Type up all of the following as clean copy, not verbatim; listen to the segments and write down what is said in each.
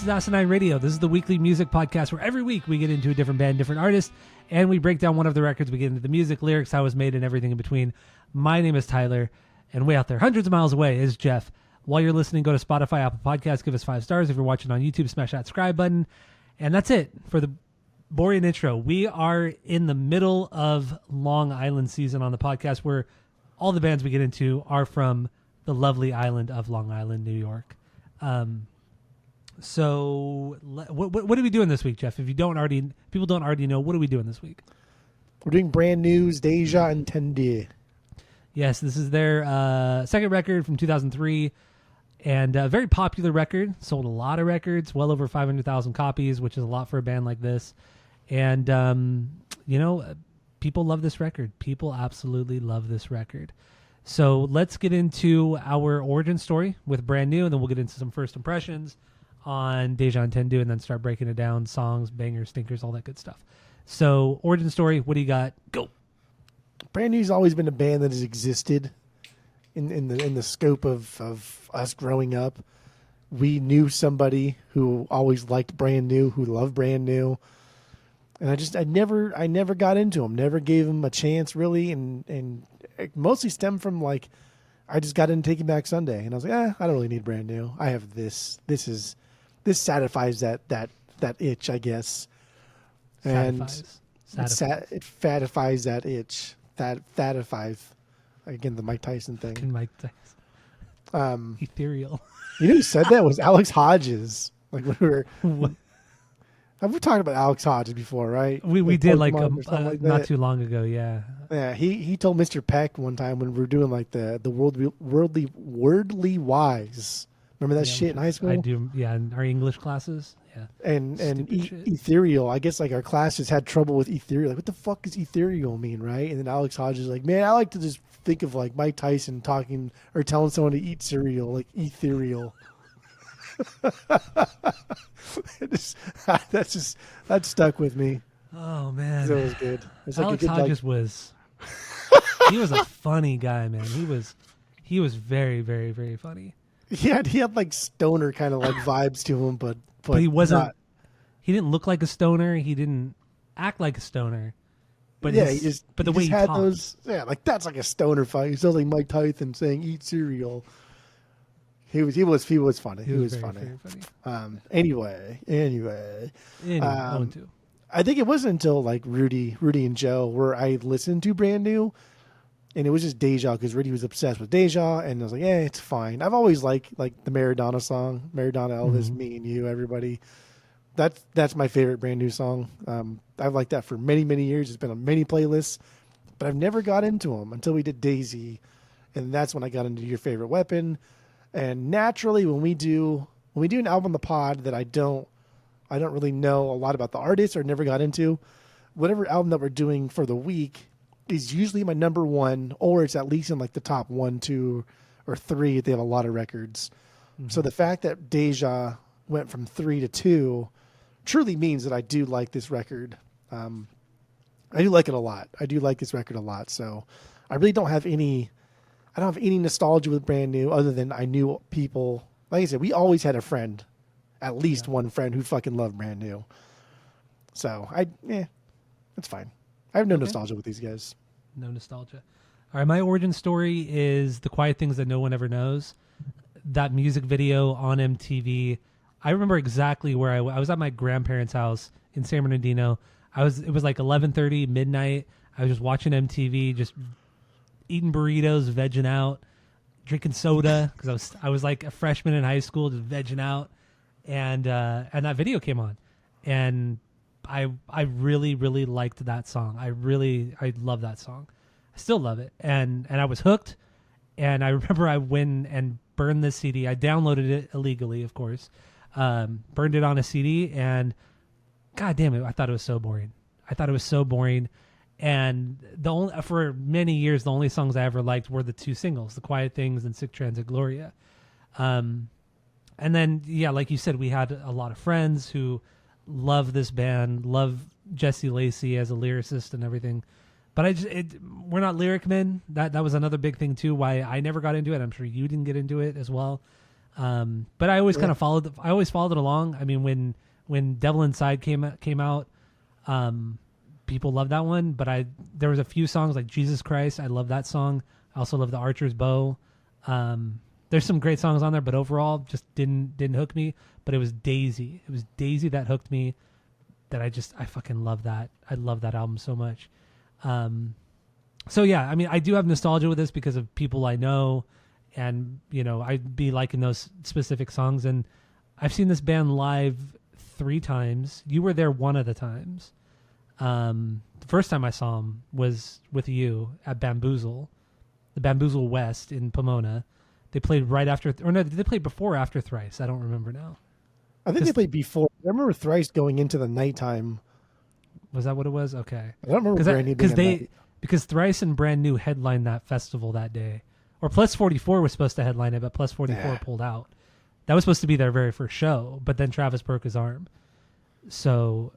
is Asinine Radio. This is the weekly music podcast where every week we get into a different band, different artist, and we break down one of the records. We get into the music, lyrics, how it was made, and everything in between. My name is Tyler, and way out there, hundreds of miles away, is Jeff. While you're listening, go to Spotify, Apple Podcasts, give us 5 stars. If you're watching on YouTube, smash that subscribe button. And that's it for the boring intro. We are in the middle of Long Island season on the podcast, where all the bands we get into are from the lovely island of Long Island, New York. So what are we doing this week, Jeff? If people don't already know, what are we doing this week? We're doing brand news, Deja Entendu. Yes, this is their second record from 2003, and a very popular record. Sold a lot of records, well over 500,000 copies, which is a lot for a band like this. And people love this record. People absolutely love this record. So let's get into our origin story with Brand New, and then we'll get into some first impressions on Deja Entendu, and then start breaking it down, songs, bangers, stinkers, all that good stuff. So origin story, what do you got? Go. Brand New's always been a band that has existed in the scope of us growing up. We knew somebody who always liked Brand New, who loved Brand New, and I never got into them, never gave them a chance really, and it mostly stemmed from like I just got into Taking Back Sunday, and I was like, I don't really need Brand New. I have this. This satisfies that itch, I guess. And it fatifies that itch. Fatifies. Again, the Mike Tyson thing. Mike Tyson. Ethereal. You know who said that was Alex Hodges. Like when we were. We've talked about Alex Hodges before, right? We did like not too long ago, yeah. Yeah, he told Mr. Peck one time when we were doing like the wordly wise. Remember that shit in high school? I do, yeah, in our English classes. Yeah. And ethereal, I guess like our classes had trouble with ethereal. Like, what the fuck does ethereal mean, right? And then Alex Hodges is like, man, I like to just think of like Mike Tyson talking or telling someone to eat cereal, like ethereal. That stuck with me. Oh man, that was good. It's Alex like Hodges was he was a funny guy, man. He was very, very, very funny. He had like stoner kind of like vibes to him, but he wasn't. He didn't look like a stoner. He didn't act like a stoner. But yeah, the way he had talked, those, like that's like a stoner fight. He sounds like Mike Tyson saying "eat cereal." He was funny. He was funny. Very funny. Anyway. Two. I think it wasn't until like Rudy and Joe where I listened to Brand New, and it was just Deja because Rudy was obsessed with Deja, and I was like, it's fine. I've always liked like the Maradona song, Maradona, Elvis, Me and You, Everybody. That's my favorite Brand New song. I've liked that for many, many years. It's been on many playlists, but I've never got into them until we did Daisy, and that's when I got into Your Favorite Weapon. And naturally, when we do an album on the pod that I don't really know a lot about the artist or never got into, whatever album that we're doing for the week is usually my number one, or it's at least in like the top 1, 2, or 3 if they have a lot of records. Mm-hmm. So the fact that Deja went from 3 to 2 truly means that I do like this record. I do like it a lot. I do like this record a lot. So I really don't have any nostalgia with Brand New other than I knew people. Like I said, we always had a friend, at least one friend who fucking loved Brand New. So that's fine. I have no nostalgia with these guys. No nostalgia. All right, my origin story is The Quiet Things That No One Ever Knows. That music video on MTV. I remember exactly where I was at my grandparents' house in San Bernardino. It was like 11:30 midnight. I was just watching MTV, just eating burritos, vegging out, drinking soda because I was like a freshman in high school, just vegging out, and that video came on, and I really, really liked that song. I love that song. I still love it, and I was hooked. And I remember I went and burned this CD. I downloaded it illegally, of course. Burned it on a CD, and God damn it, I thought it was so boring. And for many years, the only songs I ever liked were the 2 singles, The Quiet Things and Sick Transit Gloria. And then, like you said, we had a lot of friends who love this band, love Jesse Lacey as a lyricist and everything. But we're not lyric men. That was another big thing too, why I never got into it. I'm sure you didn't get into it as well. But I always Yeah. kind of I always followed it along. I mean, when Devil Inside came out, people loved that one. But there was a few songs like Jesus Christ. I love that song. I also love The Archer's Bow. There's some great songs on there, but overall just didn't hook me. But it was Daisy. It was Daisy that hooked me. That I fucking love that. I love that album so much. So yeah, I mean, I do have nostalgia with this because of people I know, and I'd be liking those specific songs. And I've seen this band live 3 times. You were there one of the times. The first time I saw them was with you at Bamboozle, the Bamboozle West in Pomona. They played right after, or no, did they play before or after Thrice? I don't remember now. I think they played before. I remember Thrice going into the nighttime. Was that what it was? Okay. I don't remember Brand New because Thrice and Brand New headlined that festival that day. Or Plus 44 was supposed to headline it, but Plus 44 pulled out. That was supposed to be their very first show, but then Travis broke his arm. So,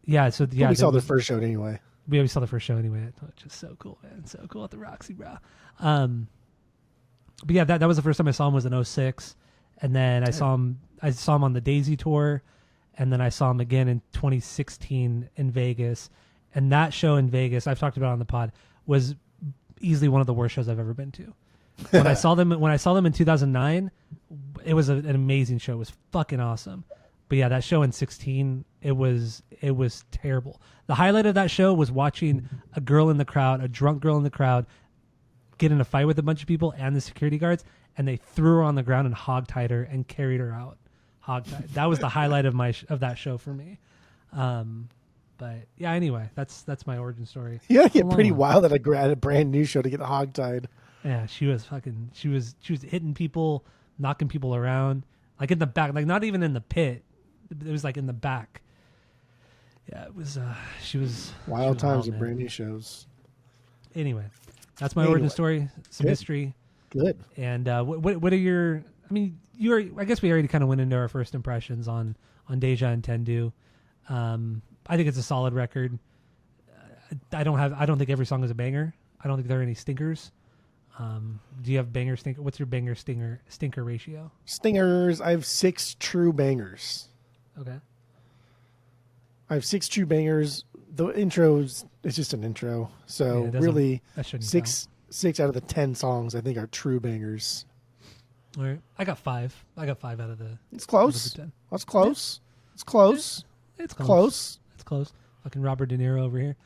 yeah. We saw the first show anyway. We saw the first show anyway. It's just so cool, man. So cool at the Roxy, bro. But yeah, that was the first time I saw him was in 2006. And then I saw him on the Daisy tour. And then I saw him again in 2016 in Vegas. And that show in Vegas, I've talked about it on the pod, was easily one of the worst shows I've ever been to. When I saw them in 2009, it was an amazing show. It was fucking awesome. But yeah, that show in 2016, it was terrible. The highlight of that show was watching a drunk girl in the crowd, get in a fight with a bunch of people and the security guards, and they threw her on the ground and hogtied her and carried her out. Hogtied. That was the highlight of that show for me. But yeah, anyway, that's my origin story. Yeah, get pretty wild at a Brand New show to get hogtied. Yeah, she was hitting people, knocking people around, like in the back, like not even in the pit. It was like in the back. Yeah, it was. She was wild times at of Brand New shows. Anyway, that's my origin story. Some Good. history. Good. And what are your? I mean, I guess we already kind of went into our first impressions on Deja Entendu. I think it's a solid record. I don't think every song is a banger. I don't think there are any stinkers. Do you have banger stinker? What's your banger stinker ratio? Stingers. I have 6 true bangers. Okay. I have 6 true bangers. The intros, it's just an intro. So really, six out of the 10 songs I think are true bangers. All right. I got 5. out of the. It's close. That's close. It's close. It's close. It's close. Fucking Robert De Niro over here.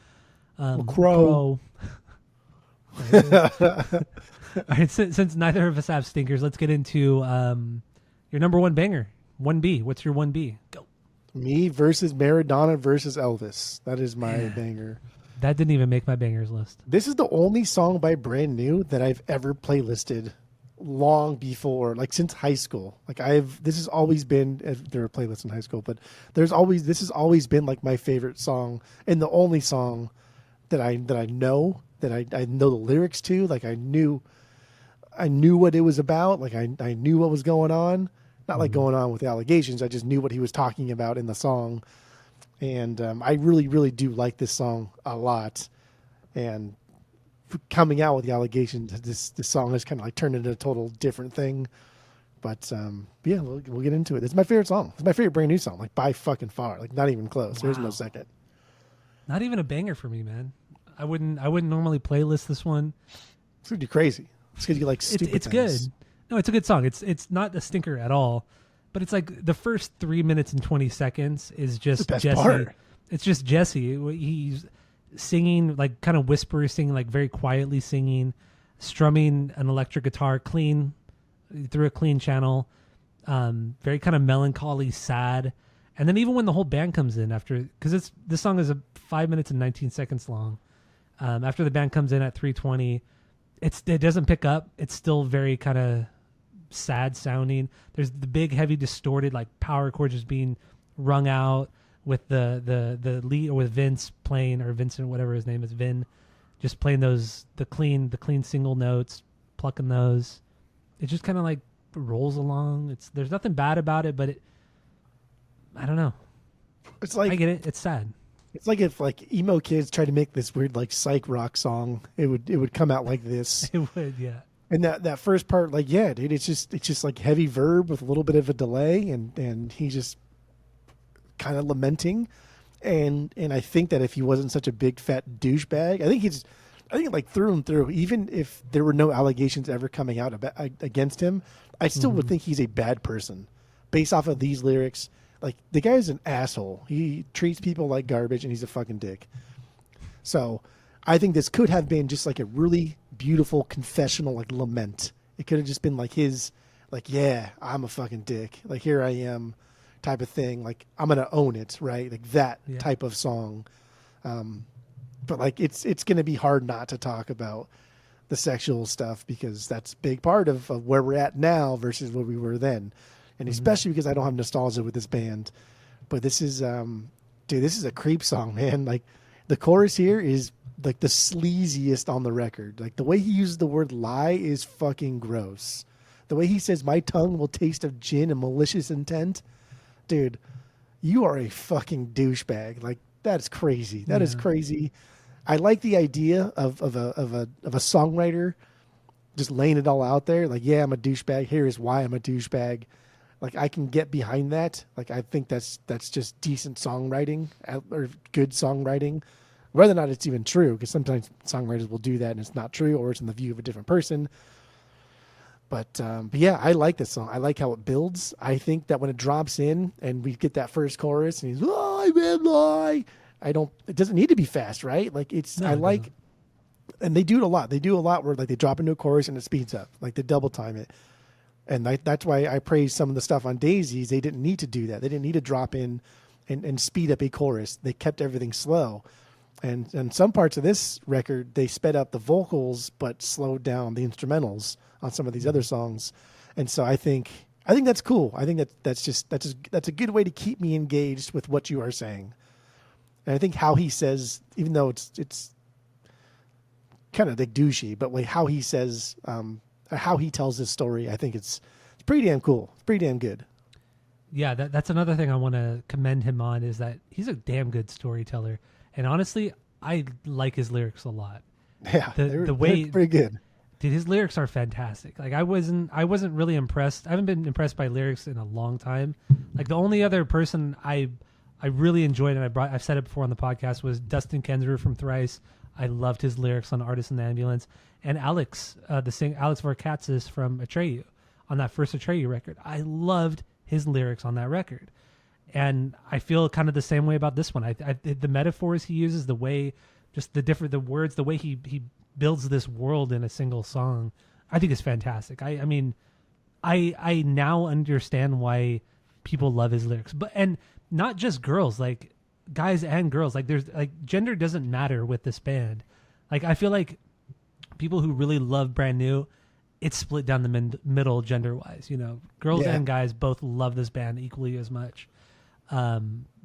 Crow. All right. Since neither of us have stinkers, let's get into your number 1 banger. 1B. What's your 1B? Go. Me versus Maradona versus Elvis. That is my banger. That didn't even make my bangers list. This is the only song by Brand New that I've ever playlisted long before, like since high school. Like this has always been, there were playlists in high school, but this has always been like my favorite song and the only song that I know the lyrics to. Like I knew what it was about. Like I knew what was going on. Not like going on with the allegations. I just knew what he was talking about in the song. And I really, really do like this song a lot. And coming out with the allegations, this song has kind of like turned into a total different thing. But yeah, we'll get into it. It's my favorite song. It's my favorite Brand New song, like by fucking far. Like not even close. Wow. There's no second. Not even a banger for me, man. I wouldn't normally playlist this one. It's gonna be crazy. It's gonna be like stupid. It's good. No, it's a good song. It's not a stinker at all, but it's like the first 3 minutes and 20 seconds is just Jesse. Part. It's just Jesse. He's singing, like kind of whispery singing, like very quietly singing, strumming an electric guitar clean through a clean channel, very kind of melancholy, sad. And then even when the whole band comes in after, because this song is 5 minutes and 19 seconds long. After the band comes in at 3:20, it doesn't pick up. It's still very kind of sad sounding. There's the big, heavy, distorted like power chords just being rung out with the lead, or with Vince playing, or Vincent, whatever his name is, Vin, just playing the clean single notes, plucking those. It just kind of like rolls along. There's nothing bad about it, but I don't know. It's like, I get it. It's sad. It's like if like emo kids tried to make this weird like psych rock song, it would come out like this. It would, yeah. And that first part, like, yeah, dude, it's just like heavy verb with a little bit of a delay, and he's just kind of lamenting, and I think that if he wasn't such a big fat douchebag, I think like through and through, even if there were no allegations ever coming out against him, I still would think he's a bad person, based off of these lyrics. Like the guy's an asshole. He treats people like garbage, and he's a fucking dick. So I think this could have been just like a really beautiful confessional, like lament. It could have just been like his, like, yeah, I'm a fucking dick. Like, here I am type of thing. Like, I'm going to own it, right? Like that type of song. But like, it's going to be hard not to talk about the sexual stuff because that's a big part of where we're at now versus where we were then. And especially because I don't have nostalgia with this band. But this is, dude, this is a creep song, man. Like, the chorus here is like the sleaziest on the record. Like the way he uses the word lie is fucking gross. The way he says my tongue will taste of gin and malicious intent. Dude, you are a fucking douchebag. Like that's crazy. That is crazy. I like the idea of a songwriter just laying it all out there. Like, yeah, I'm a douchebag. Here is why I'm a douchebag. Like I can get behind that. Like I think that's just decent songwriting or good songwriting. Whether or not it's even true, because sometimes songwriters will do that and it's not true, or it's in the view of a different person. But yeah, I like this song. I like how it builds. I think that when it drops in and we get that first chorus and he's lie, man, lie. It doesn't need to be fast, right? Like and they do it a lot. They do a lot where like they drop into a chorus and it speeds up, like they double time it. And that's why I praise some of the stuff on Daisies. They didn't need to do that. They didn't need to drop in and speed up a chorus. They kept everything slow. And some parts of this record, they sped up the vocals but slowed down the instrumentals on some of these other songs. And so I think that's cool. I think that's a good way to keep me engaged with what you are saying. And I think how he says, even though it's kind of like douchey, but like how he says, how he tells his story, I think it's pretty damn cool. It's pretty damn good. Yeah, that's another thing I want to commend him on is that he's a damn good storyteller. And honestly, I like his lyrics a lot. Yeah, the way pretty good. Dude, his lyrics are fantastic. Like I wasn't really impressed. I haven't been impressed by lyrics in a long time. Like the only other person I really enjoyed and I've said it before on the podcast was Dustin Kensrue from Thrice. I loved his lyrics on Artist in the Ambulance. And Alex, Alex Varkatzis from Atreyu on that first Atreyu record. I loved his lyrics on that record. And I feel kind of the same way about this one. The metaphors he uses, the way, just the words, the way he builds this world in a single song, I think is fantastic. I mean, I now understand why people love his lyrics, and not just girls, like guys and girls. Like there's like gender doesn't matter with this band. Like I feel like people who really love Brand New, it's split down the middle gender wise. You know, girls and guys both love this band equally as much.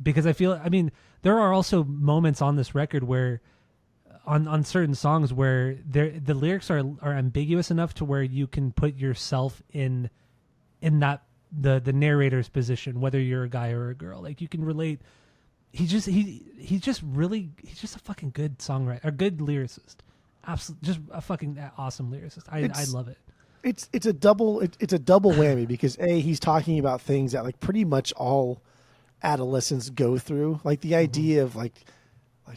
Because I mean, there are also moments on this record where on certain songs where the lyrics are ambiguous enough to where you can put yourself in that the narrator's position, whether you're a guy or a girl. Like you can relate. He's just a fucking good songwriter, a good lyricist. Absolutely, just a fucking awesome lyricist. I love it. It's a double whammy because he's talking about things that like pretty much all adolescents go through, like the idea of like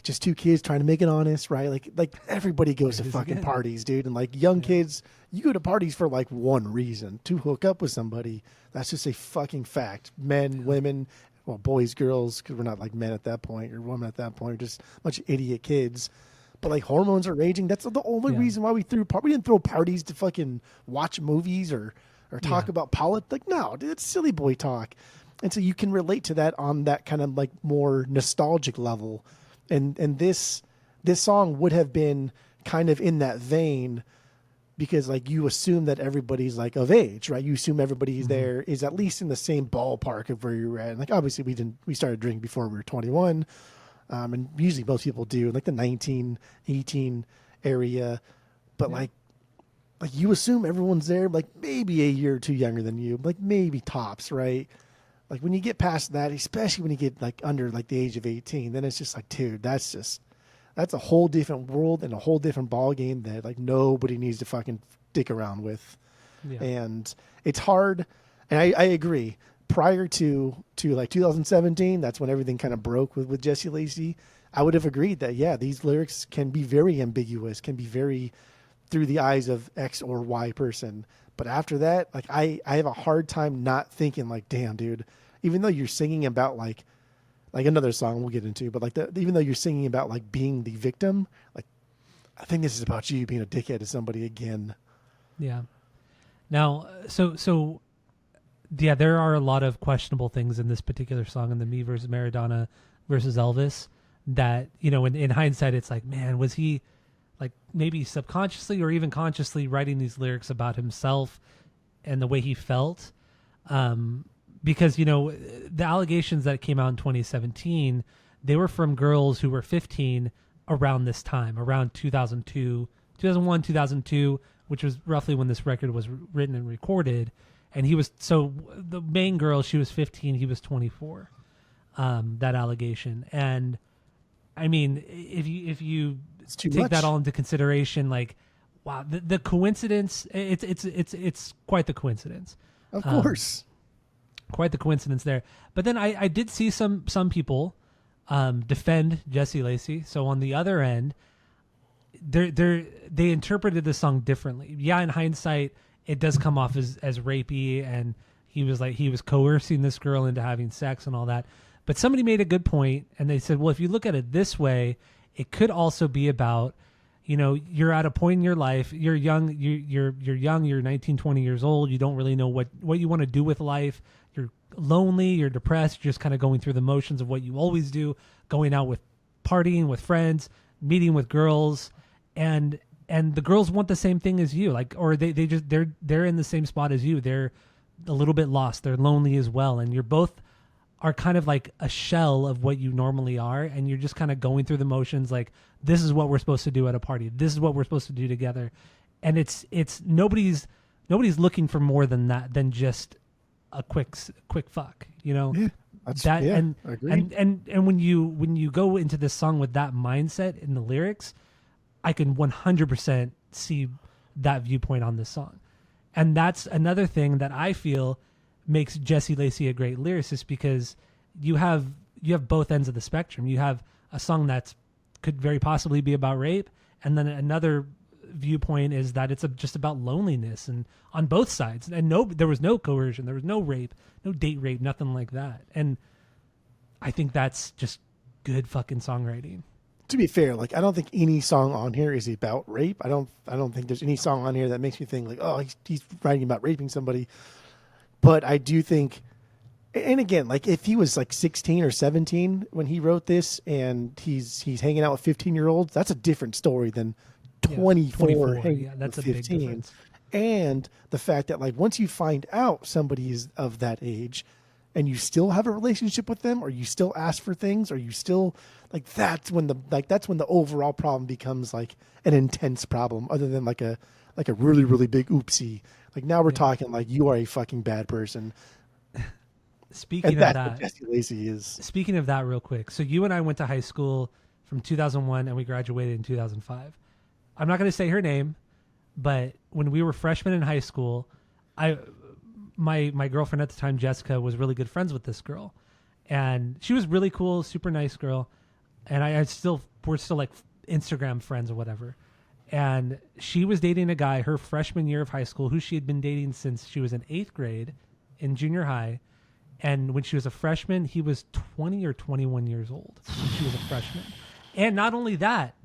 just two kids trying to make it honest, right? Like everybody goes to fucking parties, dude, and like young kids, you go to parties for like one reason, to hook up with somebody. That's just a fucking fact. Men, women, well, boys, girls, because we're not like men at that point or women at that point, we're just a bunch of idiot kids. But like hormones are raging. That's the only reason why we didn't throw parties to fucking watch movies or talk about politics. Like, no, dude, it's silly boy talk. And so you can relate to that on that kind of like more nostalgic level. And this song would have been kind of in that vein because like you assume that everybody's like of age, right? You assume everybody's there is at least in the same ballpark of where you're at. And like obviously we started drinking before we were 21. And usually most people do like the 19, 18 area. But like you assume everyone's there, like maybe a year or two younger than you, like maybe tops, right? Like when you get past that, especially when you get like under like the age of 18, then it's just like, dude, that's that's a whole different world and a whole different ball game that like nobody needs to fucking dick around with. Yeah. And it's hard. And I agree. Prior to like 2017, that's when everything kind of broke with Jesse Lacey. I would have agreed that, yeah, these lyrics can be very ambiguous, can be very through the eyes of X or Y person. But after that, like I have a hard time not thinking like, damn, dude, even though you're singing about like another song we'll get into, but like even though you're singing about like being the victim, like I think this is about you being a dickhead to somebody again. Yeah. Now, so yeah, there are a lot of questionable things in this particular song in the Me versus Maradona versus Elvis that, you know, in hindsight, it's like, man, was he like maybe subconsciously or even consciously writing these lyrics about himself and the way he felt? Because, you know, the allegations that came out in 2017, they were from girls who were 15 around this time, around 2001, 2002, which was roughly when this record was written and recorded. And he was, so the main girl, she was 15, he was 24, that allegation. And I mean, if you take much. that all into consideration, like, wow, the coincidence, it's quite the coincidence. Of course. Quite the coincidence there. But then I did see some people defend Jesse Lacey. So on the other end, they interpreted the song differently. Yeah, in hindsight, it does come off as rapey, and he was coercing this girl into having sex and all that. But somebody made a good point, and they said, well, if you look at it this way, it could also be about, you know, you're at a point in your life, you're young, you're young, you're 19, 20 years old, you don't really know what you want to do with life. You're lonely, you're depressed, you're just kind of going through the motions of what you always do, going out with partying with friends, meeting with girls, and the girls want the same thing as you, like, or they're in the same spot as you. They're a little bit lost, they're lonely as well, and you're both are kind of like a shell of what you normally are, and you're just kind of going through the motions, like, this is what we're supposed to do at a party, this is what we're supposed to do together. And it's nobody's looking for more than that, than just a quick fuck, you know. Yeah, and agreed. and when you go into this song with that mindset in the lyrics, I can 100% see that viewpoint on this song. And that's another thing that I feel makes Jesse Lacey a great lyricist, because you have both ends of the spectrum. You have a song that could very possibly be about rape, and then another viewpoint is that it's just about loneliness, and on both sides. And there was no coercion, there was no rape, no date rape, nothing like that. And I think that's just good fucking songwriting. To be fair, like, I don't think any song on here is about rape. I don't think there's any song on here that makes me think like, oh, he's writing about raping somebody. But I do think, and again, like, if he was like 16 or 17 when he wrote this, and he's hanging out with 15-year-olds, that's a different story than 24 hanging out that's with a 15. big difference. And the fact that, like, once you find out somebody is of that age, and you still have a relationship with them, or you still ask for things, or you still, like, that's when the overall problem becomes like an intense problem, other than like a really, really big oopsie. Like, now we're talking like you are a fucking bad person. Speaking and of that's that, what Jesse Lacey is. Speaking of that, real quick. So you and I went to high school from 2001, and we graduated in 2005. I'm not going to say her name, but when we were freshmen in high school, my girlfriend at the time, Jessica, was really good friends with this girl, and she was really cool, super nice girl. And we're still like Instagram friends or whatever. And she was dating a guy her freshman year of high school, who she had been dating since she was in 8th grade in junior high. And when she was a freshman, he was 20 or 21 years old when she was a freshman. And not only that,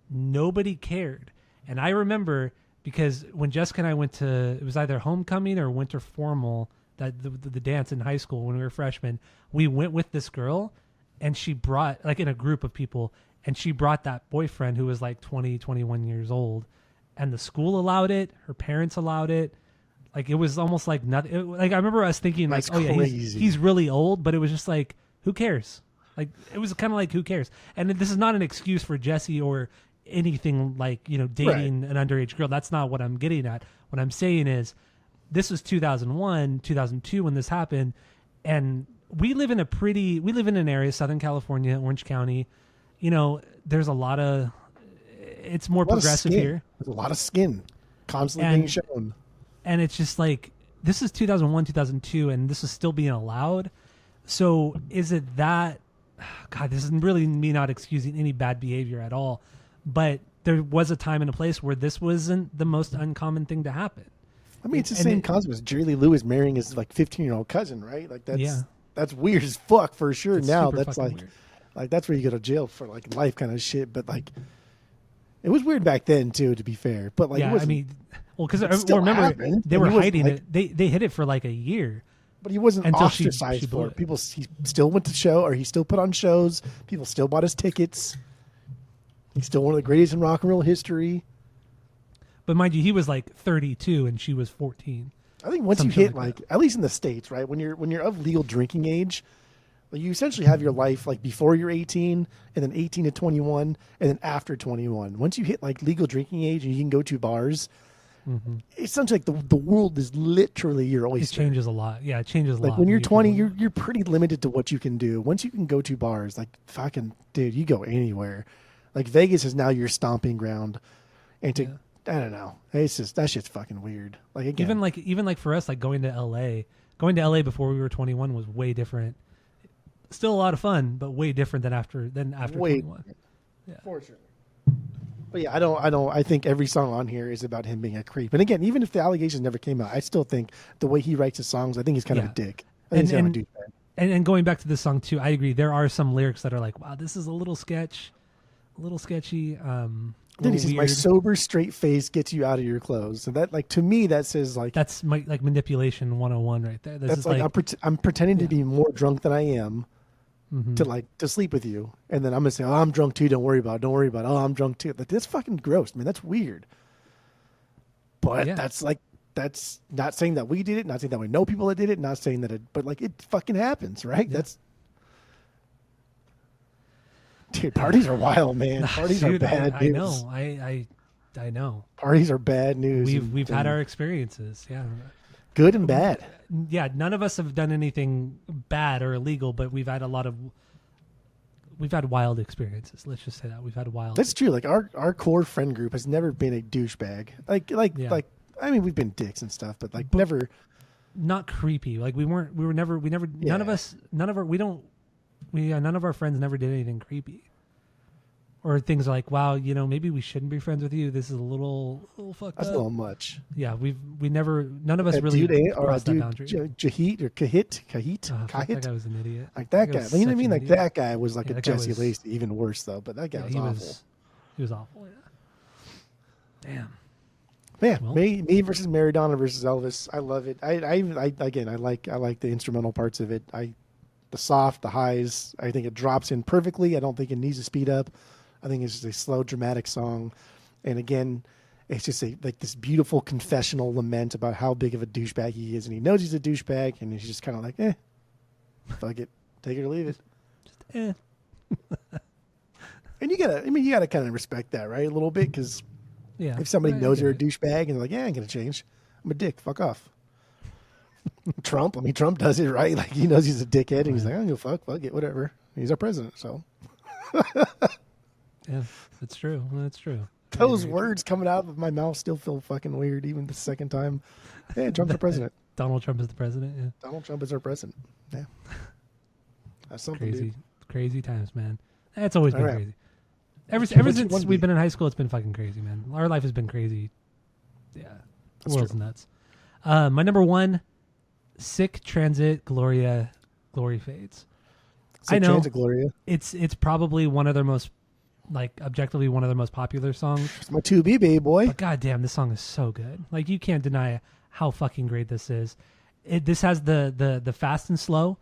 nobody cared. And I remember, because when Jessica and I went to, it was either homecoming or winter formal, that the dance in high school when we were freshmen, we went with this girl, and she brought, like, in a group of people, and she brought that boyfriend who was like 20, 21 years old, and the school allowed it, her parents allowed it. Like, it was almost like nothing. Like, I remember us thinking, like, That's oh yeah, crazy. he's really old, but it was just like, who cares? Like, it was kind of like, who cares? And this is not an excuse for Jesse or anything, like, you know, dating an underage girl. That's not what I'm getting at. What I'm saying is, this was 2001, 2002 when this happened, and we live in an area, Southern California, Orange County, there's a lot of, it's more A lot of progressive skin. here. There's a lot of skin constantly being shown. And it's just like, this is 2001, 2002, and this is still being allowed. So is it that, God, this is really me not excusing any bad behavior at all, but there was a time and a place where this wasn't the most uncommon thing to happen. I mean, it's the same concept as Jerry Lee Lewis marrying his like 15-year-old cousin, right? Like that's weird as fuck for sure. Now that's like that's where you go to jail for like life kind of shit. But like, it was weird back then too, to be fair. But like, I mean, well, because remember they were hiding it. They hid it for like a year. But he wasn't until ostracized for it. People, he still went to show, or he still put on shows. People still bought his tickets. He's still one of the greatest in rock and roll history. But mind you, he was like 32 and she was 14. I think once you hit like at least in the States, right? When you're of legal drinking age, like you essentially have your life like before you're 18, and then 18 to 21, and then after 21. Once you hit like legal drinking age and you can go to bars, it sounds like the world is literally your oyster. It changes a lot. Yeah, it changes a lot. Like when you're 20, you're pretty limited to what you can do. Once you can go to bars, like fucking dude, you go anywhere. Like Vegas is now your stomping ground, and I don't know. It's just that shit's fucking weird. Like again, even like for us, like going to LA before we were 21 was way different. Still a lot of fun, but way different than after 21. Yeah, for sure. But yeah, I think every song on here is about him being a creep. And again, even if the allegations never came out, I still think the way he writes his songs, I think he's kind of a dick. I think he's kind of a douchebag. And going back to this song too, I agree. There are some lyrics that are like, wow, this is a little sketchy. Then he says, "My sober, straight face gets you out of your clothes." And that, like, to me, that says like that's like manipulation 101 right there. That's like I'm pretending to be more drunk than I am to sleep with you, and then I'm gonna say, "Oh, I'm drunk too. Don't worry about it. Oh, I'm drunk too." Like, that's fucking gross, man. That's weird. But that's not saying that we did it. Not saying that we know people that did it. Not saying that but like it fucking happens, right? Yeah. Dude, parties are wild, man. Parties are bad news. I know. Parties are bad news. We've had our experiences, yeah. Good and bad. Yeah, none of us have done anything bad or illegal, but we've had wild experiences. Let's just say that we've had wild. That's true. Like our core friend group has never been a douchebag. Like I mean, we've been dicks and stuff, but never. Not creepy. Like we never. None of our friends never did anything creepy, or things like, wow, maybe we shouldn't be friends with you. This is a little fucked up. That's a little much. Yeah, none of us really crossed that boundary. Kahit. That guy was an idiot. Like that guy. You know what I mean? Like that guy was like a Jesse Lacey, even worse though. But that guy was awful. He was awful. Yeah. Damn. Yeah, well, me versus Maradona versus Elvis. I love it. I like the instrumental parts of it. The soft, the highs. I think it drops in perfectly. I don't think it needs to speed up. I think it's just a slow, dramatic song. And again, it's just this beautiful confessional lament about how big of a douchebag he is, and he knows he's a douchebag, and he's just kind of like, fuck it, take it or leave it. Just And you gotta kind of respect that, right, a little bit, because if somebody knows they're a douchebag and they're like, I ain't gonna change. I'm a dick. Fuck off. Trump does it, right? Like he knows he's a dickhead, and he's like, I don't give a fuck it, whatever. He's our president, so. Yeah, that's true. Those words coming out of my mouth still feel fucking weird, even the second time. Yeah, Trump's the president. Donald Trump is the president. Yeah. Donald Trump is our president. Yeah, that's something. Crazy times, man. It's always been crazy. Ever since we've been in high school, it's been fucking crazy, man. Our life has been crazy. Yeah, the world's nuts. My number one, Sick Transit Gloria, Glory Fades. Sick Transit Gloria. It's probably one of their most, objectively one of their most popular songs. It's my 2B, baby boy. But goddamn, this song is so good. Like, you can't deny how fucking great this is. This has the fast and slow,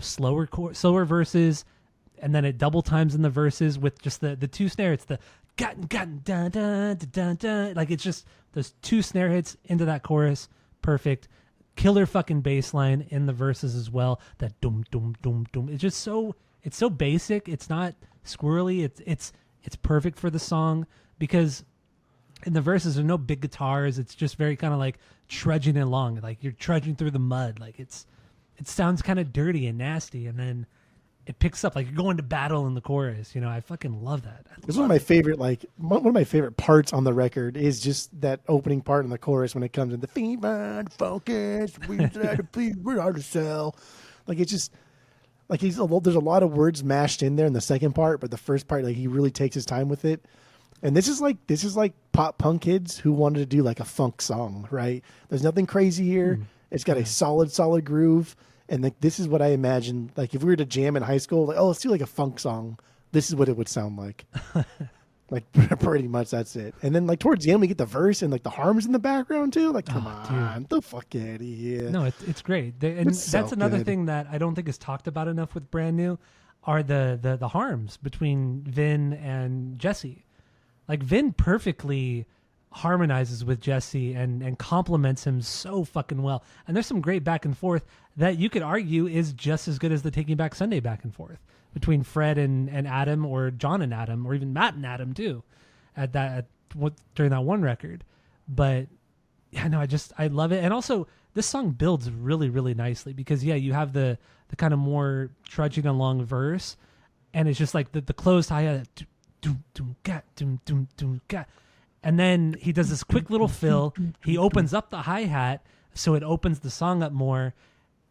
slower verses, and then it double times in the verses with just the two snare. It's the gotten dun dun dun dun dun. Like, it's just those two snare hits into that chorus, perfect. Killer fucking bass line in the verses as well. That dum dum dum dum. It's just so basic. It's not squirrely. It's perfect for the song, because in the verses there are no big guitars. It's just very kind of like trudging along, like you're trudging through the mud. Like it sounds kind of dirty and nasty, and then it picks up like you're going to battle in the chorus. You know, I fucking love that. It's one of my favorite, like one of my favorite parts on the record is just that opening part in the chorus when it comes in the fever, focus, we're hard to sell. Like it's just like there's a lot of words mashed in there in the second part, but the first part, like he really takes his time with it. And this is like pop punk kids who wanted to do like a funk song, right? There's nothing crazy here. It's got a solid groove. And like this is what I imagine. Like if we were to jam in high school, like, oh, let's do like a funk song. This is what it would sound like. Like pretty much that's it. And then like towards the end we get the verse and like the harms in the background too. Like come on, dude. the fuck out of here. No, it's great. And It's that's so another good. thing that I don't think is talked about enough with Brand New are the harms between Vin and Jesse. Like Vin perfectly harmonizes with Jesse and complements him so fucking well. And there's some great back and forth that you could argue is just as good as the Taking Back Sunday back and forth between Fred and Adam, or John and Adam, or even Matt and Adam too, during that one record. But yeah, no, I love it. And also this song builds really, really nicely because you have the kind of more trudging along verse, and it's just like the closed hi-hat, doom doom gat doom doom doom gat. And then he does this quick little fill. He opens up the hi-hat, so it opens the song up more.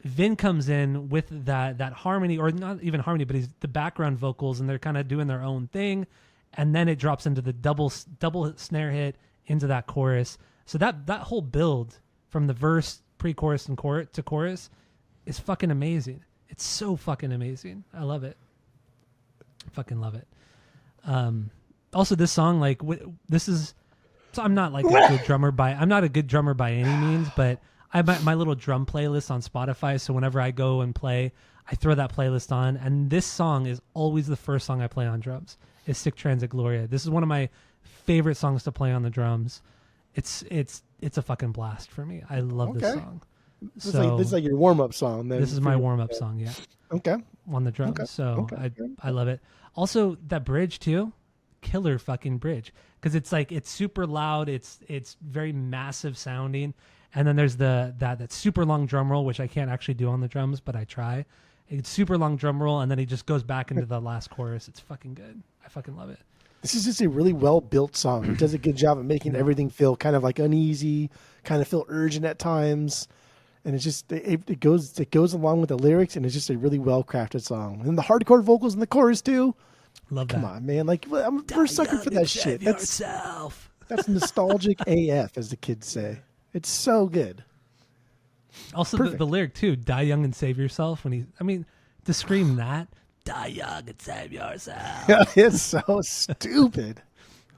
Vin comes in with that harmony, or not even harmony, but he's the background vocals, and they're kind of doing their own thing. And then it drops into the double snare hit into that chorus. So that whole build from the verse, pre-chorus, and to chorus is fucking amazing. It's so fucking amazing. I love it. Fucking love it. Also, this song, like, this is. So I'm not like a good drummer I'm not a good drummer by any means, but I have my little drum playlist on Spotify. So whenever I go and play, I throw that playlist on, and this song is always the first song I play on drums. Is Sic Transit Gloria. This is one of my favorite songs to play on the drums. It's a fucking blast for me. I love this song. This is like your warm up song. Then this is my warm up song. Yeah. Okay. On the drums. Okay. So Okay. I love it. Also that bridge too, killer fucking bridge. Because it's like it's super loud, it's very massive sounding, and then there's that super long drum roll, which I can't actually do on the drums, but I try. It's super long drum roll, and then he just goes back into the last chorus. It's fucking good. I fucking love it. This is just a really well built song. It does a good job of making everything feel kind of like uneasy, kind of feel urgent at times, and it's just it goes along with the lyrics, and it's just a really well crafted song. And the hardcore vocals in the chorus too. Love that. Come on, man! Like we're sucking for that shit. That's nostalgic AF, as the kids say. It's so good. Also, the lyric too: "Die young and save yourself." To scream that, "Die young and save yourself." It's so stupid.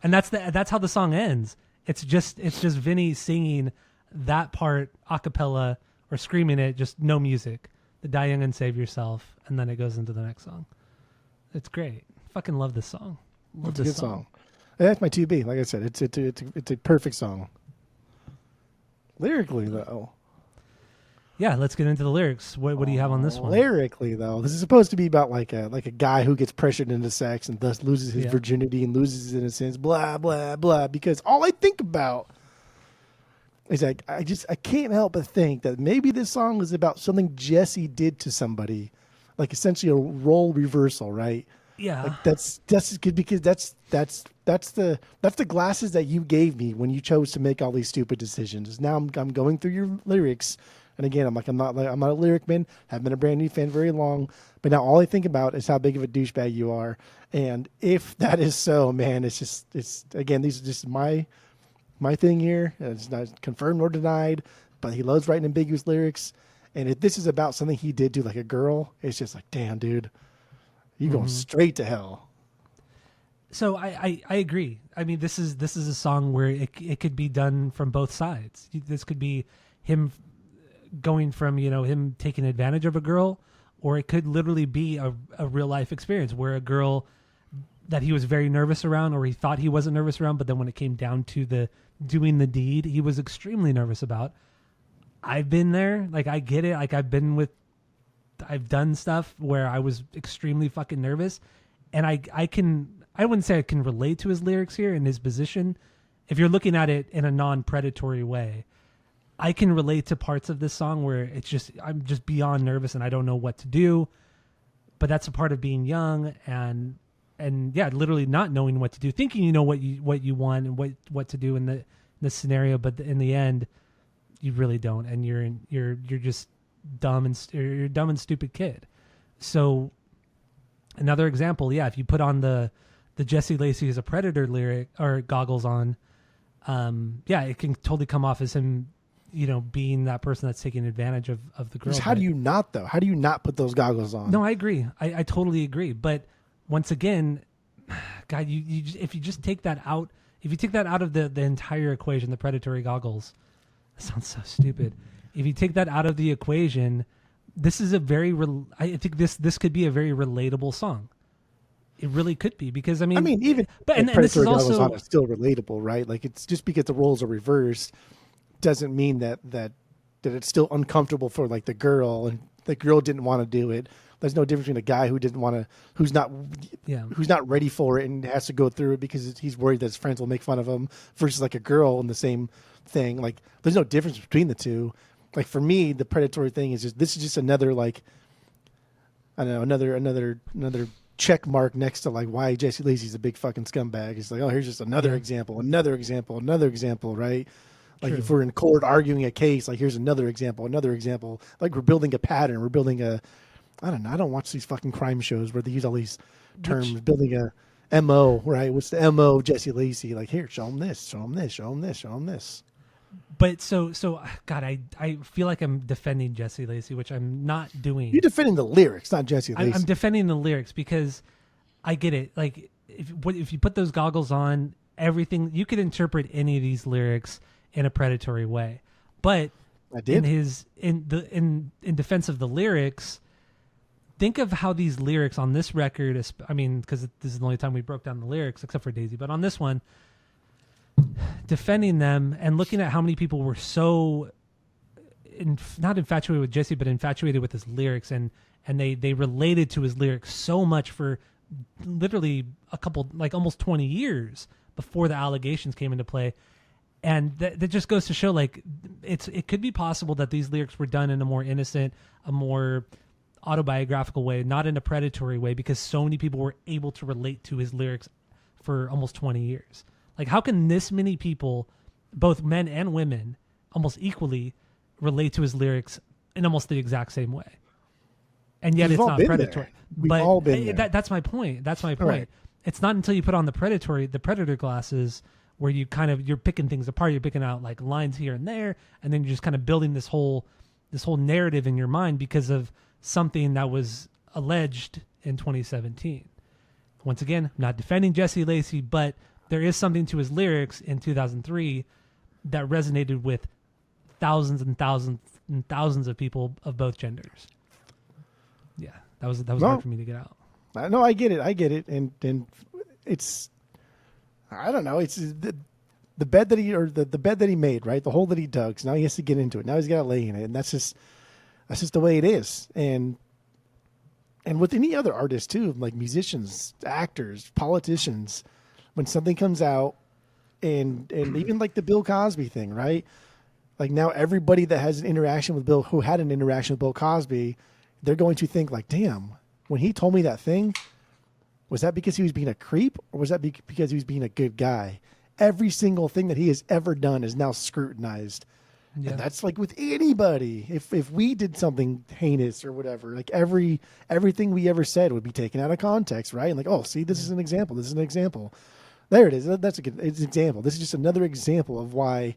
And that's how the song ends. It's just Vinny singing that part a cappella or screaming it, just no music. The "Die young and save yourself," and then it goes into the next song. It's great. Fucking love this song. It's a good song. And that's my 2B. Like I said, it's a perfect song. Lyrically, though. Yeah, let's get into the lyrics. What do you have on this one? Lyrically, though, this is supposed to be about like a guy who gets pressured into sex and thus loses his virginity and loses his innocence. Blah blah blah. Because all I think about is like I can't help but think that maybe this song is about something Jesse did to somebody, like essentially a role reversal, right? Yeah, like that's good because that's the glasses that you gave me when you chose to make all these stupid decisions. Now I'm going through your lyrics, and again I'm not a lyric man. Haven't been a Brand New fan very long, but now all I think about is how big of a douchebag you are. And if that is so, man, it's again, these are just my thing here. It's not confirmed nor denied, but he loves writing ambiguous lyrics. And if this is about something he did to like a girl, it's just like, damn, dude. You're going straight to hell. So I agree. I mean, this is a song where it could be done from both sides. This could be him going from, him taking advantage of a girl, or it could literally be a real life experience where a girl that he was very nervous around, or he thought he wasn't nervous around, but then when it came down to the doing the deed, he was extremely nervous about. I've been there. Like, I get it. Like, I've done stuff where I was extremely fucking nervous, and I wouldn't say I can relate to his lyrics here in his position. If you're looking at it in a non-predatory way, I can relate to parts of this song where I'm just beyond nervous and I don't know what to do. but that's a part of being young and yeah, literally not knowing what to do, thinking you know what you want and what to do in the scenario, but in the end, you really don't, and you're just dumb and you're a dumb and stupid kid. So another example, yeah, if you put on the Jesse Lacey is a Predator lyric or goggles on, yeah, it can totally come off as him, being that person that's taking advantage of the girl. How do you not though? How do you not put those goggles on? No, I agree. I totally agree. But once again, God, if you just take that out, if you take that out of the entire equation, the predatory goggles, that sounds so stupid. If you take that out of the equation, this is I think this could be a very relatable song. It really could be, because I mean even but and this is also on is still relatable, right? Like, it's just because the roles are reversed doesn't mean that it's still uncomfortable for like the girl, and the girl didn't want to do it. There's no difference between a guy who didn't want to, who's not ready for it and has to go through it because he's worried that his friends will make fun of him, versus like a girl in the same thing. Like, there's no difference between the two. Like, for me, the predatory thing is just another, like, I don't know, another check mark next to like why Jesse Lacey's a big fucking scumbag. It's like, oh, here's just another example, right? Like, True. if we're in court arguing a case, like, here's another example. Like, we're building a pattern. We're building I don't know. I don't watch these fucking crime shows where they use all these terms. Building a MO, right? What's the MO of Jesse Lacey? Like, here, show him this, show him this, show him this, show him this. But so God, I feel like I'm defending Jesse Lacey, which I'm not doing. You're defending the lyrics, not Jesse Lacey. I'm defending the lyrics because I get it. Like, if you put those goggles on, everything, you could interpret any of these lyrics in a predatory way. But I did. In defense of the lyrics, think of how these lyrics on this record, I mean, because this is the only time we broke down the lyrics, except for Daisy, but on this one, defending them and looking at how many people were so not infatuated with Jesse, but infatuated with his lyrics, and they related to his lyrics so much for literally a couple, like almost 20 years before the allegations came into play. And that just goes to show, like, it could be possible that these lyrics were done in a more innocent, a more autobiographical way, not in a predatory way, because so many people were able to relate to his lyrics for almost 20 years. Like, how can this many people, both men and women, almost equally relate to his lyrics in almost the exact same way? And yet it's not predatory. We've all been there. That's my point. That's my point. Right. It's not until you put on the predator glasses where you're picking things apart. You're picking out like lines here and there, and then you're just kind of building this whole narrative in your mind because of something that was alleged in 2017. Once again, I'm not defending Jesse Lacey, but there is something to his lyrics in 2003 that resonated with thousands and thousands and thousands of people of both genders. Yeah, that was hard for me to get out. No, I get it, and it's, I don't know, it's the bed that the bed that he made, right? The hole that he dug. So now he has to get into it. Now he's got to lay in it, and that's just the way it is. And with any other artist too, like musicians, actors, politicians, when something comes out, and even like the Bill Cosby thing, right? Like, now everybody that has an interaction with Bill, who had an interaction with Bill Cosby, they're going to think like, damn, when he told me that thing, was that because he was being a creep, or was that because he was being a good guy? Every single thing that he has ever done is now scrutinized. Yeah. And that's like with anybody. If we did something heinous or whatever, like everything we ever said would be taken out of context, right? And like, oh, see, this is an example. This is an example. There it is. That's a good example. This is just another example of why,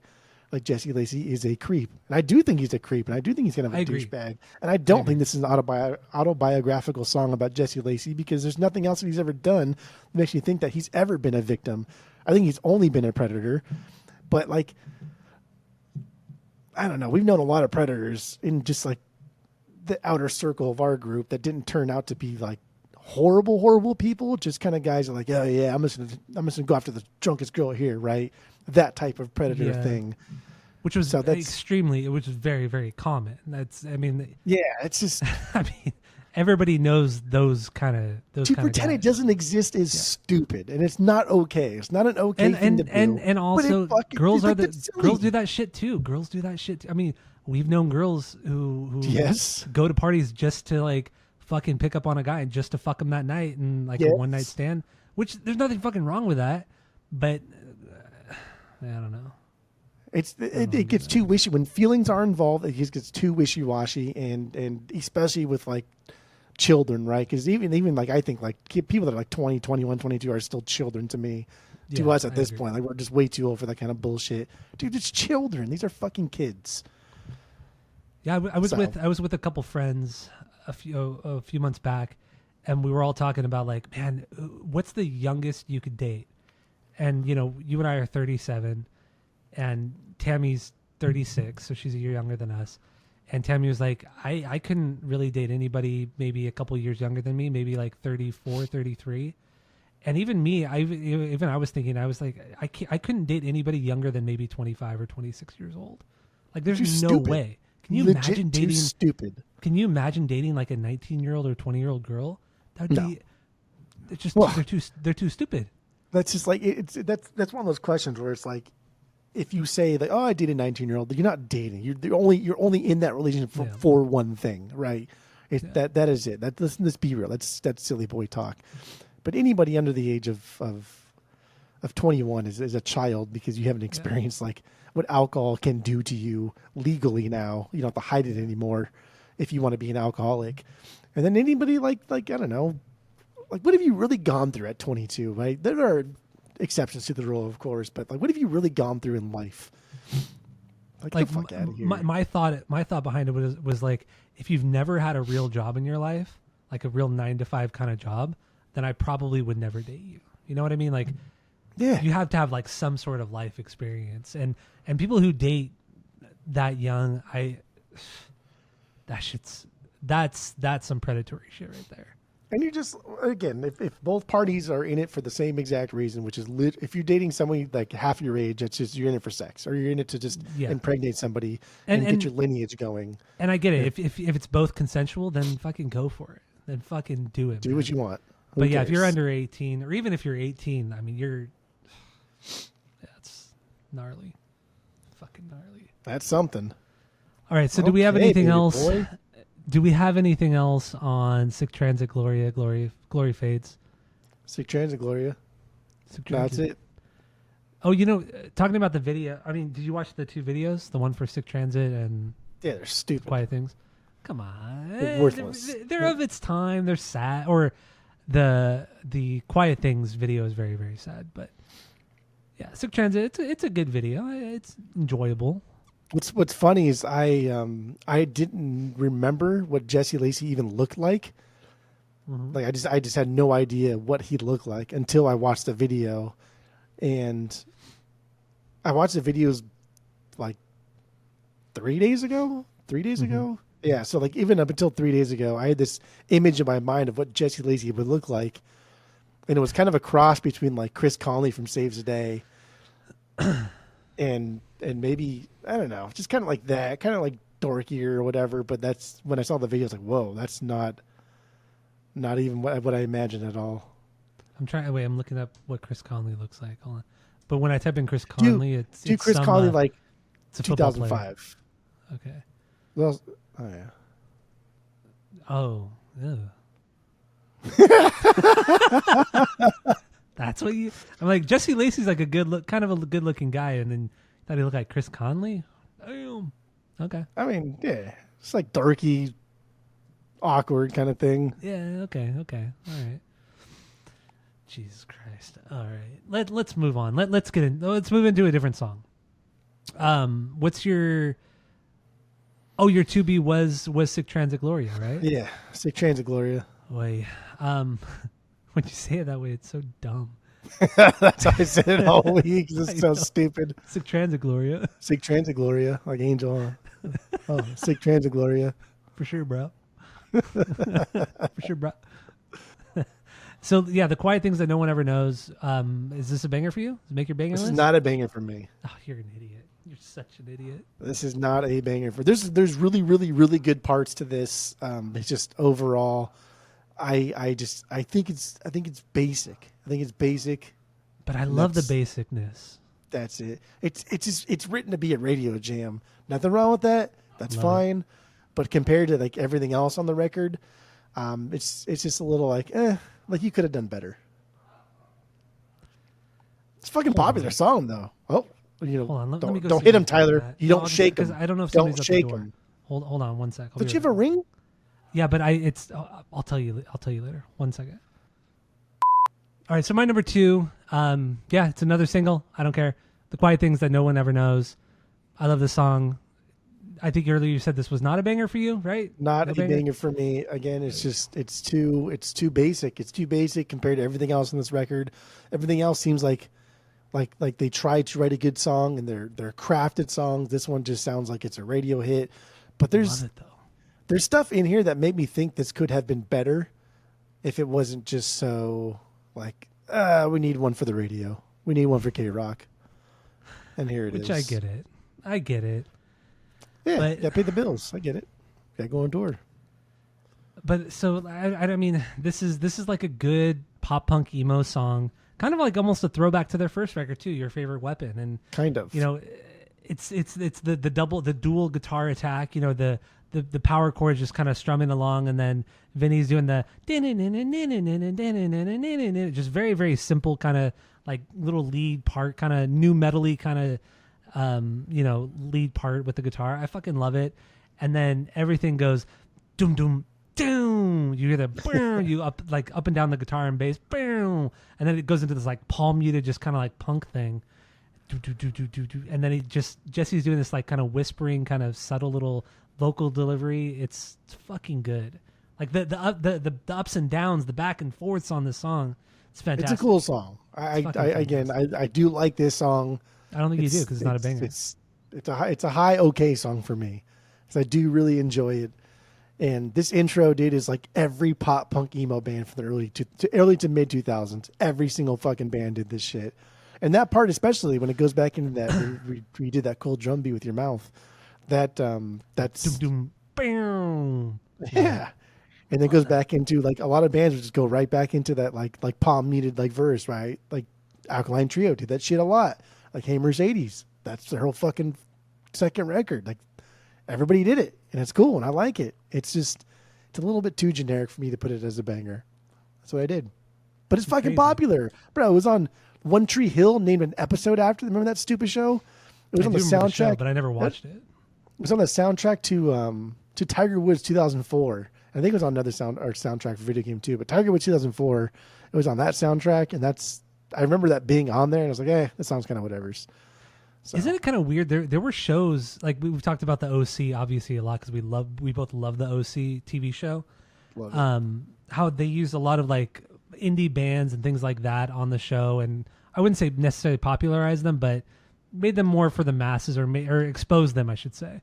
like, Jesse Lacey is a creep. And I do think he's a creep, and I do think he's kind of a douchebag. And I don't think this is an autobiographical song about Jesse Lacey, because there's nothing else that he's ever done that makes me think that he's ever been a victim. I think he's only been a predator. But, like, I don't know. We've known a lot of predators in just, like, the outer circle of our group that didn't turn out to be, like, horrible people. Just kind of guys that are like, oh, yeah, I'm just gonna go after the drunkest girl here, right? That type of predator thing. Which was it was very, very common. It's just, I mean, everybody knows those kind of to pretend it doesn't exist is stupid, and it's not okay. It's not an okay thing to do. And also, girls do that shit too. I mean, we've known girls who yes, go to parties just to, like, fucking pick up on a guy just to fuck him that night and like a Yes. one night stand, which there's nothing fucking wrong with that, but I don't know. It gets too wishy when feelings are involved. It just gets too wishy washy, and especially with like children, right? Because even like I think like people that are like 20, 21, 22 are still children to me. To Yeah, us at I this agree. point, like we're just way too old for that kind of bullshit, dude. It's children. These are fucking kids. Yeah, I was So- with a couple friends a few months back, and we were all talking about like, man, what's the youngest you could date? And you know, you and I are 37, and Tammy's 36, so she's a year younger than us. And Tammy was like, I couldn't really date anybody maybe a couple years younger than me, maybe like 34, 33. And even me, I was thinking, I was like, I couldn't date anybody younger than maybe 25 or 26 years old. Like, there's You're no stupid. way. Can you Legit imagine too dating? stupid. Can you imagine dating like a 19-year-old or 20-year-old girl? That would No. be. It's just Well- they're too stupid. That's just like that's one of those questions where it's like, if you say like, oh, I dated a 19-year-old, you're not dating. You're only in that relationship for, Yeah. for one thing, right? Yeah. That is it. Let's be real. That's silly boy talk. But anybody under the age of 21 is a child, because you haven't experienced like what alcohol can do to you legally now. You don't have to hide it anymore if you want to be an alcoholic. And then anybody like I don't know, like what have you really gone through at 22, right? There are exceptions to the rule, of course, but like what have you really gone through in life? Like, Like get the fuck out of here. my thought behind it was like, if you've never had a real job in your life, like a real 9-to-5 kind of job, then I probably would never date you. You know what I mean? Like, Yeah. you have to have like some sort of life experience, and people who date that young, that's some predatory shit right there. And you just, again, if both parties are in it for the same exact reason, which is if you're dating somebody like half your age, it's just you're in it for sex, or you're in it to just Yeah. impregnate somebody and And- get your lineage going. And I get it. If it's both consensual, then fucking go for it. Then fucking do it. Do man. what you want. Who But yeah, if you're cares? under 18, or even if you're 18, I mean, that's gnarly. Fucking gnarly. That's something. All right. So do we have Okay, anything baby else? boy. Do we have anything else on Sick Transit Gloria? Glory fades. Sick Transit Gloria. Sick That's Transit. it. Oh, talking about the video. I mean, did you watch the two videos? The one for Sick Transit and Yeah, they're stupid. Quiet Things. Come on, They're worthless. They're of its time. They're sad. Or the Quiet Things video is very, very sad. But yeah, Sick Transit. It's a good video. It's enjoyable. What's funny is I didn't remember what Jesse Lacey even looked like. Mhm. Like I just had no idea what he looked like until I watched the video, and I watched the videos like 3 days ago. 3 days ago, yeah. So like even up until 3 days ago, I had this image in my mind of what Jesse Lacey would look like, and it was kind of a cross between like Chris Conley from Saves the Day, and maybe I don't know, just kind of like that, kind of like dorky or whatever. But that's when I saw the video, I was like, whoa, that's not even what I imagined at all. I'm looking up what Chris Conley looks like. Hold on. But when I type in Chris Conley, it's Chris some, Conley like it's a football player. 2005. Okay. Well, oh yeah. Oh. Ew. That's what you. I'm like, Jesse Lacey's like a good looking guy, and then thought he looked like Chris Conley. Damn. Okay. I mean, yeah, it's like dorky, awkward kind of thing. Yeah. Okay. All right. Jesus Christ. All right. Let's move on. Let's move into a different song. What's your? Oh, your 2B was Sick Transit Gloria, right? Yeah, Sick Transit Gloria. Wait. When you say it that way, it's so dumb. That's how I said it all week. This I is so know. stupid. Sick Transit Gloria. Sick Transit Gloria, like Angel. Oh, Sick Transit Gloria. For sure, bro. For sure, bro. So yeah, the Quiet Things That No One Ever Knows. Is this a banger for you? Does it make your banger This list? is not a banger for me. Oh, you're an idiot. You're such an idiot. This is not a banger for. There's really really good parts to this. It's just overall, I think it's basic. I think it's basic. But I love the That's- basicness. That's it. It's written to be a radio jam. Nothing wrong with that. That's Love fine. But compared to like everything else on the record, It's just a little like like you could have done better. It's a fucking popular song though. Oh, Hold on, let me go. Don't see hit him, who's doing Tyler. that. You No, don't I'll just- shake because him. I don't know if Don't somebody's at the shake door. him. Hold on one sec. Don't you have a ring? Yeah, but it's. I'll tell you. I'll tell you later. 1 second. All right, so my number 2. Yeah, it's another single. I don't care. The Quiet Things That No One Ever Knows. I love this song. I think earlier you said this was not a banger for you, right? Not No a banger for me. Again, it's too basic. It's too basic compared to everything else on this record. Everything else seems like they tried to write a good song and they're crafted songs. This one just sounds like it's a radio hit. But Love it though. there's stuff in here that made me think this could have been better if it wasn't just so like we need one for the radio. We need one for K-Rock. And here it is. Which I get it. Yeah, But- gotta pay the bills. I get it. Gotta go on tour. But so I mean, this is like a good pop punk emo song, kind of like almost a throwback to their first record too, Your Favorite Weapon, and Kind of. you know, it's the dual guitar attack, you know, the power chords just kind of strumming along, and then Vinny's doing the just very very simple kind of like little lead part, kind of new metally kind of you know, lead part with the guitar. I fucking love it. And then everything goes doom doom doom. You hear the boom, you up and down the guitar and bass, boom, and then it goes into this like palm muted, just kind of like punk thing. Do, do, do, do, do, do. And then Jesse's doing this like kind of whispering, kind of subtle little vocal delivery. It's fucking good. Like the ups and downs, the back and forths on this song. It's fantastic. It's a cool song. I do like this song. I don't think you do because it's not a banger. It's a high okay song for me, because I do really enjoy it. And this intro, dude, is like every pop punk emo band from the early to mid 2000s. Every single fucking band did this shit. And that part, especially when it goes back into that, we did that cool drum beat with your mouth. That's Doom, doom, bam. yeah. And then goes back into like a lot of bands would just go right back into that like palm muted like verse, right? Like Alkaline Trio did that shit a lot. Like Hey Mercedes, that's their whole fucking second record. Like everybody did it, and it's cool, and I like it. It's a little bit too generic for me to put it as a banger. That's what I did. But it's fucking crazy. popular, bro. It was on One Tree Hill, named an episode after. Remember that stupid show? It was on the soundtrack, show, but I never watched it. It was on the soundtrack to Tiger Woods 2004. I think it was on another soundtrack for video game too. But Tiger Woods 2004, it was on that soundtrack, and I remember that being on there, and I was like, that sounds kind of whatever's. So. Isn't it kind of weird? There were shows like we've talked about the OC obviously a lot because we both love the OC TV show. Love it. How they used a lot of like indie bands and things like that on the show, and I wouldn't say necessarily popularized them, but made them more for the masses or exposed them, I should say.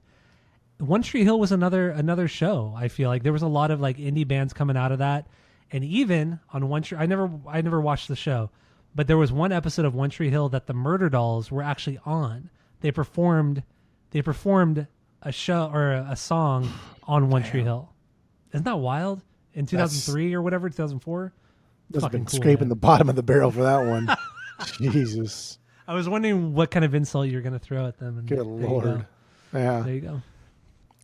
One Tree Hill was another show. I feel like there was a lot of like indie bands coming out of that, and even on One Tree, I never watched the show. But there was one episode of One Tree Hill that the Murder Dolls were actually on. They performed a show or a song on One Tree Hill. Isn't that wild? In 2003 or whatever, 2004. Must have been scraping the bottom of the barrel for that one. Jesus. I was wondering what kind of insult you were going to throw at them. And Good Lord. Yeah. There you go.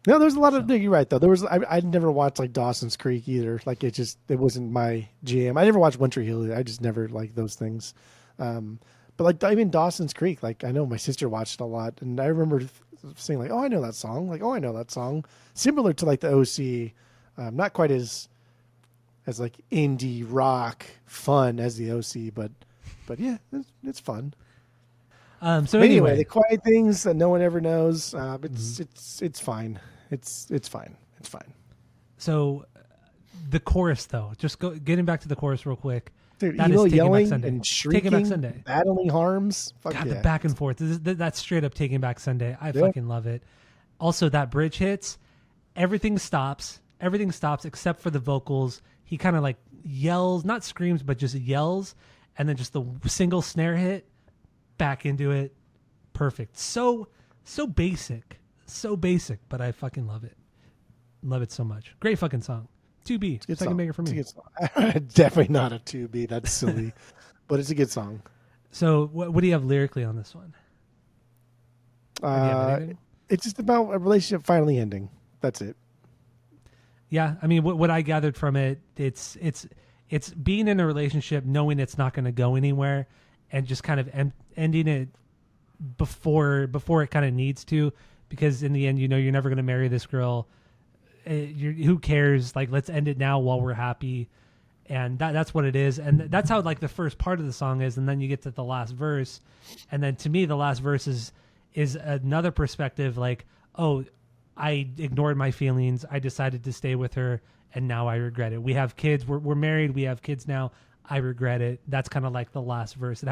No, there's a lot of. You're right though. There was. I never watched like Dawson's Creek either. Like it wasn't my jam. I never watched One Tree Hill either. I just never liked those things. But like even Dawson's Creek, like I know my sister watched it a lot, and I remember saying like, "Oh, I know that song." Like, "Oh, I know that song." Similar to like the OC, not quite as like indie rock fun as the OC, but yeah, it's fun. So anyway, The Quiet Things That No One Ever Knows. It's fine. It's fine. It's fine. So the chorus though, getting back to the chorus real quick. Dude, that emo is Taking yelling Back Sunday. and Taking Back shrieking, Sunday. battling harms. Fuck God, yeah. the back and forth. That's straight up Taking Back Sunday. I fucking love it. Also, that bridge hits. Everything stops. Everything stops except for the vocals. He kind of like yells, not screams, but just yells, and then just the single snare hit. Back into it. Perfect. So basic. So basic, but I fucking love it. Love it so much. Great fucking song. 2B. Second banger for me. It's a good song. Definitely not a 2B. That's silly. But it's a good song. So what do you have lyrically on this one? Do you have anything? It's just about a relationship finally ending. That's it. Yeah, I mean, what I gathered from it, it's being in a relationship, knowing it's not going to go anywhere, and just kind of ending it before it kind of needs to, because in the end, you know, you're never going to marry this girl. Who cares? Like, let's end it now while we're happy, and that's what it is, and that's how like the first part of the song is, and then you get to the last verse, and then to me, the last verse is another perspective, like, oh, I ignored my feelings. I decided to stay with her, and now I regret it. We have kids. We're married. We have kids now. I regret it. That's kind of like the last verse.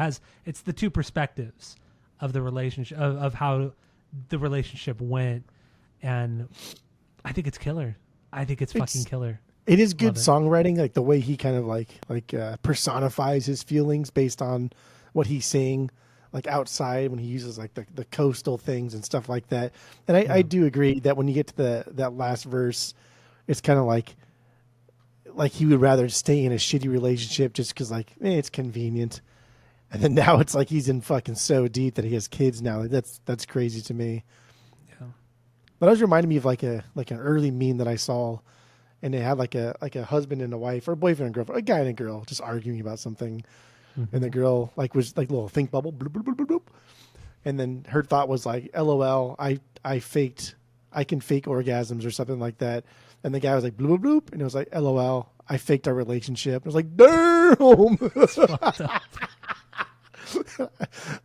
It's the two perspectives of the relationship, of how the relationship went, and I think it's killer. I think it's fucking killer. It is good songwriting, like the way he kind of like personifies his feelings based on what he's saying. Like outside when he uses like the coastal things and stuff like that. And I do agree that when you get to that last verse, it's kind of like he would rather stay in a shitty relationship just because like, it's convenient. And then now it's like he's in fucking so deep that he has kids now. Like that's crazy to me. Yeah. But it was reminding me of like an early meme that I saw, and they had like a husband and a wife, or a boyfriend and girlfriend, a guy and a girl just arguing about something. Mm-hmm. And the girl like was like a little think bubble, bloop, bloop, bloop, bloop, bloop. And then her thought was like, LOL, I can fake orgasms or something like that. And the guy was like, bloop, bloop, bloop. And it was like, LOL, I faked our relationship. And I was like, damn.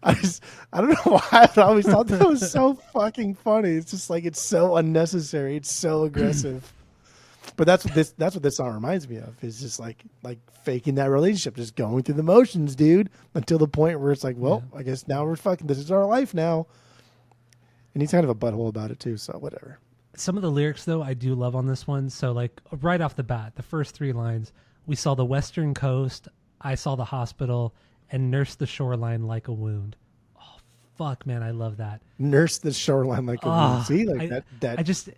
I don't know why, but I always thought that was so fucking funny. It's just like, it's so unnecessary. It's so aggressive. But that's what this song reminds me of. Is just like faking that relationship, just going through the motions, dude, until the point where it's like, well, I guess now we're fucking. This is our life now. And he's kind of a butthole about it too. So whatever. Some of the lyrics though, I do love on this one. So like right off the bat, the first three lines: "We saw the western coast, I saw the hospital, and nursed the shoreline like a wound." Oh fuck, man, I love that. Nurse the shoreline like a wound. See, like that. I just.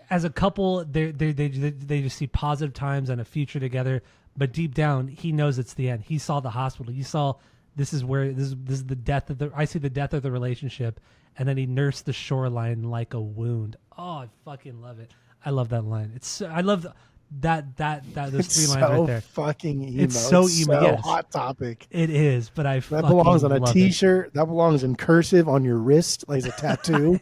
As a couple, they just see positive times and a future together. But deep down, he knows it's the end. He saw the hospital. He saw this is the death of I see the death of the relationship, and then he nursed the shoreline like a wound. Oh, I fucking love it. I love that line. I love that those three lines right there. Fucking emo. It's so emo. Yes. Hot topic. It is, but that belongs on a T-shirt. That belongs in cursive on your wrist, like a tattoo.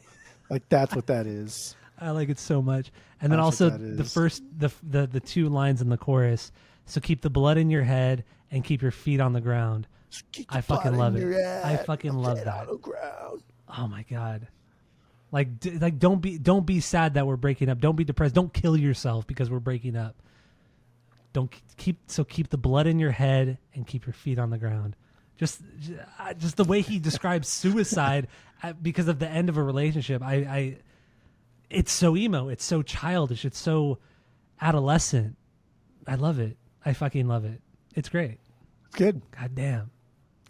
Like that's what that is. I like it so much. And then also the two lines in the chorus. So keep the blood in your head and keep your feet on the ground. I fucking love it. I fucking love that. Oh my God. Like don't be sad that we're breaking up. Don't be depressed. Don't kill yourself because we're breaking up. Keep the blood in your head and keep your feet on the ground. Just the way he describes suicide because of the end of a relationship. It's so emo. It's so childish. It's so adolescent. I love it. I fucking love it. It's great. It's good. God damn.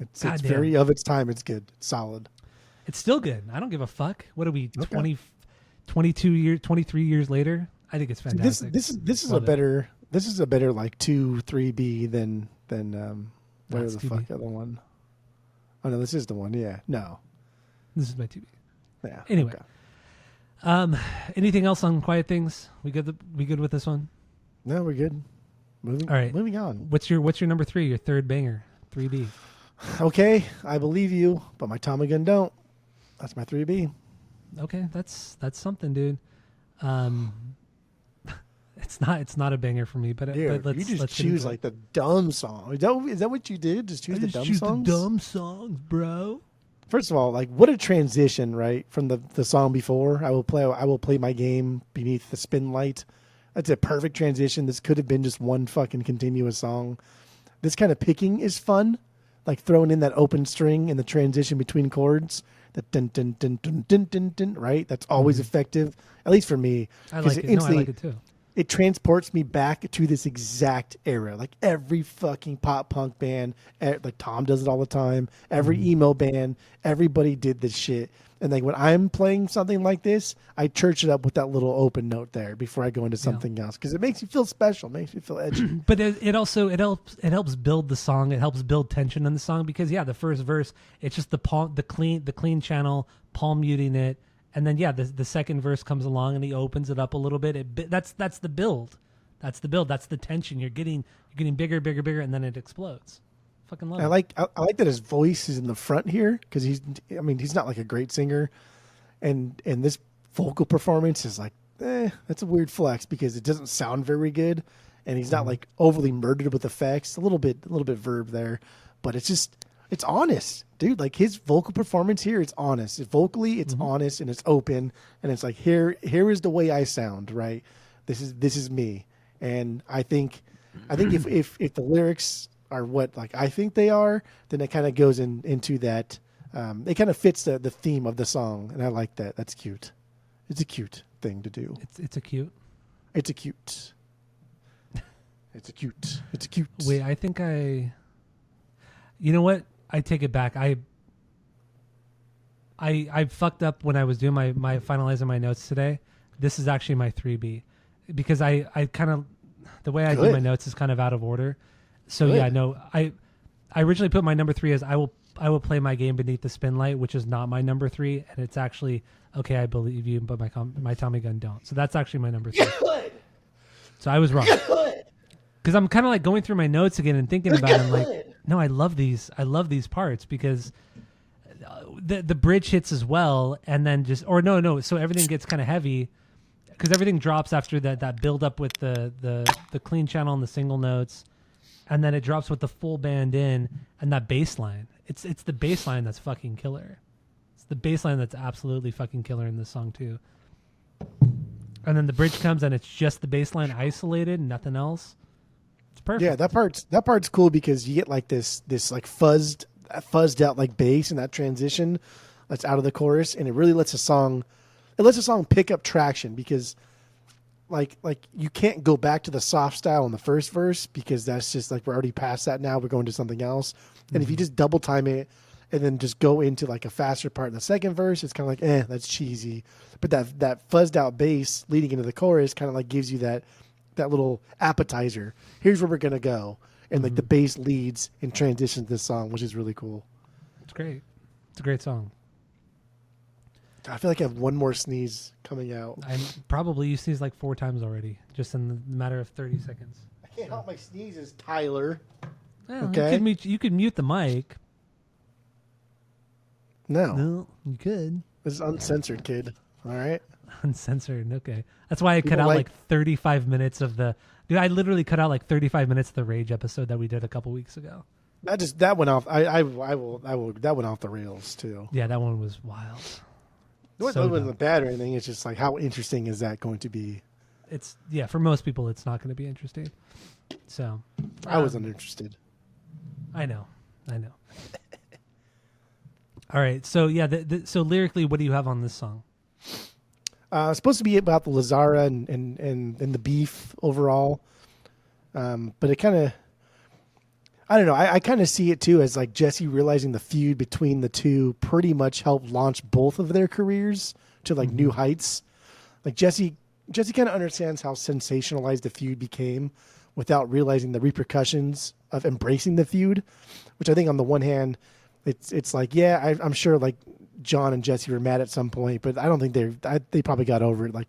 It's very of its time. It's good. It's solid. It's still good. I don't give a fuck. What are we, 22 years, 23 years later? I think it's fantastic. This is a better like 2-3B than whatever the fuck the other one. Oh no, this is the one. Yeah. No. This is my 2B. Yeah. Anyway. Okay. Anything else on Quiet Things? We good with this one? No, we're good. Moving on. What's your number 3? Your third banger, 3B. Okay, I believe you, but my Tommy gun don't. That's my 3B. Okay, that's something, dude. It's not a banger for me, but let's choose like the dumb song. Is that what you did? Just choose the dumb songs? The dumb songs, bro. First of all, like what a transition, right? From the song before, I will play my game beneath the spin light. That's a perfect transition. This could have been just one fucking continuous song. This kind of picking is fun, like throwing in that open string and the transition between chords. That dun dun dun dun dun dun dun. Right, that's always effective. At least for me, I like it. I like it too. It transports me back to this exact era. Like every fucking pop punk band, like Tom does it all the time. Every emo band, everybody did this shit. And like when I'm playing something like this, I church it up with that little open note there before I go into something else because it makes you feel special, makes you feel edgy. But it helps build the song. It helps build tension in the song because the first verse it's just the clean channel, palm muting it, And then the second verse comes along and he opens it up a little bit. That's the build. That's the build. That's the tension. You're getting bigger, bigger, bigger, and then it explodes. Fucking love it. I like that his voice is in the front here because he's not like a great singer, and this vocal performance is like, that's a weird flex because it doesn't sound very good, and he's not like overly murdered with effects. A little bit verb there, but it's honest, dude. Like his vocal performance here, it's honest. Vocally, it's honest and it's open, and it's like here is the way I sound. Right, this is me, and I think if the lyrics are what like I think they are, then it kind of goes into that. It kind of fits the theme of the song, and I like that. That's cute. It's a cute thing to do. It's a cute. It's a cute. It's a cute. It's a cute. Wait, I think you know what? I take it back. I fucked up when I was doing my finalizing my notes today. This is actually my 3B because I kind of the way I do my notes is kind of out of order. So Good. yeah, no, I originally put my number 3 as I will play my game beneath the spin light, which is not my number 3, and it's actually okay. I believe you, but my Tommy gun don't. So that's actually my number 3. Good. So I was wrong because I'm kind of like going through my notes again and thinking about it. I'm like, no, I love these parts because the bridge hits as well, and then no. So everything gets kind of heavy because everything drops after that build up with the clean channel and the single notes. And then it drops with the full band in and that bass line. It's the bass line that's fucking killer. It's the bass line that's absolutely fucking killer in this song too. And then the bridge comes and it's just the bass line isolated and nothing else. It's perfect. Yeah, that part's cool because you get like this like fuzzed out like bass and that transition that's out of the chorus, and it really lets a song pick up traction because like you can't go back to the soft style in the first verse because that's just like we're already past that now. We're going to something else. And if you just double time it and then just go into like a faster part in the second verse, it's kind of like, that's cheesy. But that fuzzed out bass leading into the chorus kind of like gives you that little appetizer. Here's where we're going to go. And like the bass leads and transitions this song, which is really cool. It's great. It's a great song. I feel like I have one more sneeze coming out. You sneezed like 4 times already, just in the matter of 30 seconds. I can't help my sneezes, Tyler. Well, okay. You could mute the mic. No, you could. This is uncensored, kid. All right. Uncensored. Okay. That's why I cut out like 35 minutes of the. Dude, I literally cut out like 35 minutes of the Rage episode that we did a couple weeks ago. That went off. That went off the rails too. Yeah, that one was wild. It wasn't bad or anything. It's just like, how interesting is that going to be? For most people, it's not going to be interesting. So I wasn't interested. I know. All right. So yeah. So lyrically, what do you have on this song? It's supposed to be about the Lazara and the beef overall. But it kind of, I don't know. I kind of see it too as like Jesse realizing the feud between the two pretty much helped launch both of their careers to like new heights. Like Jesse kind of understands how sensationalized the feud became without realizing the repercussions of embracing the feud, which I think on the one hand, it's like, yeah, I'm sure like John and Jesse were mad at some point, but I don't think they probably got over it like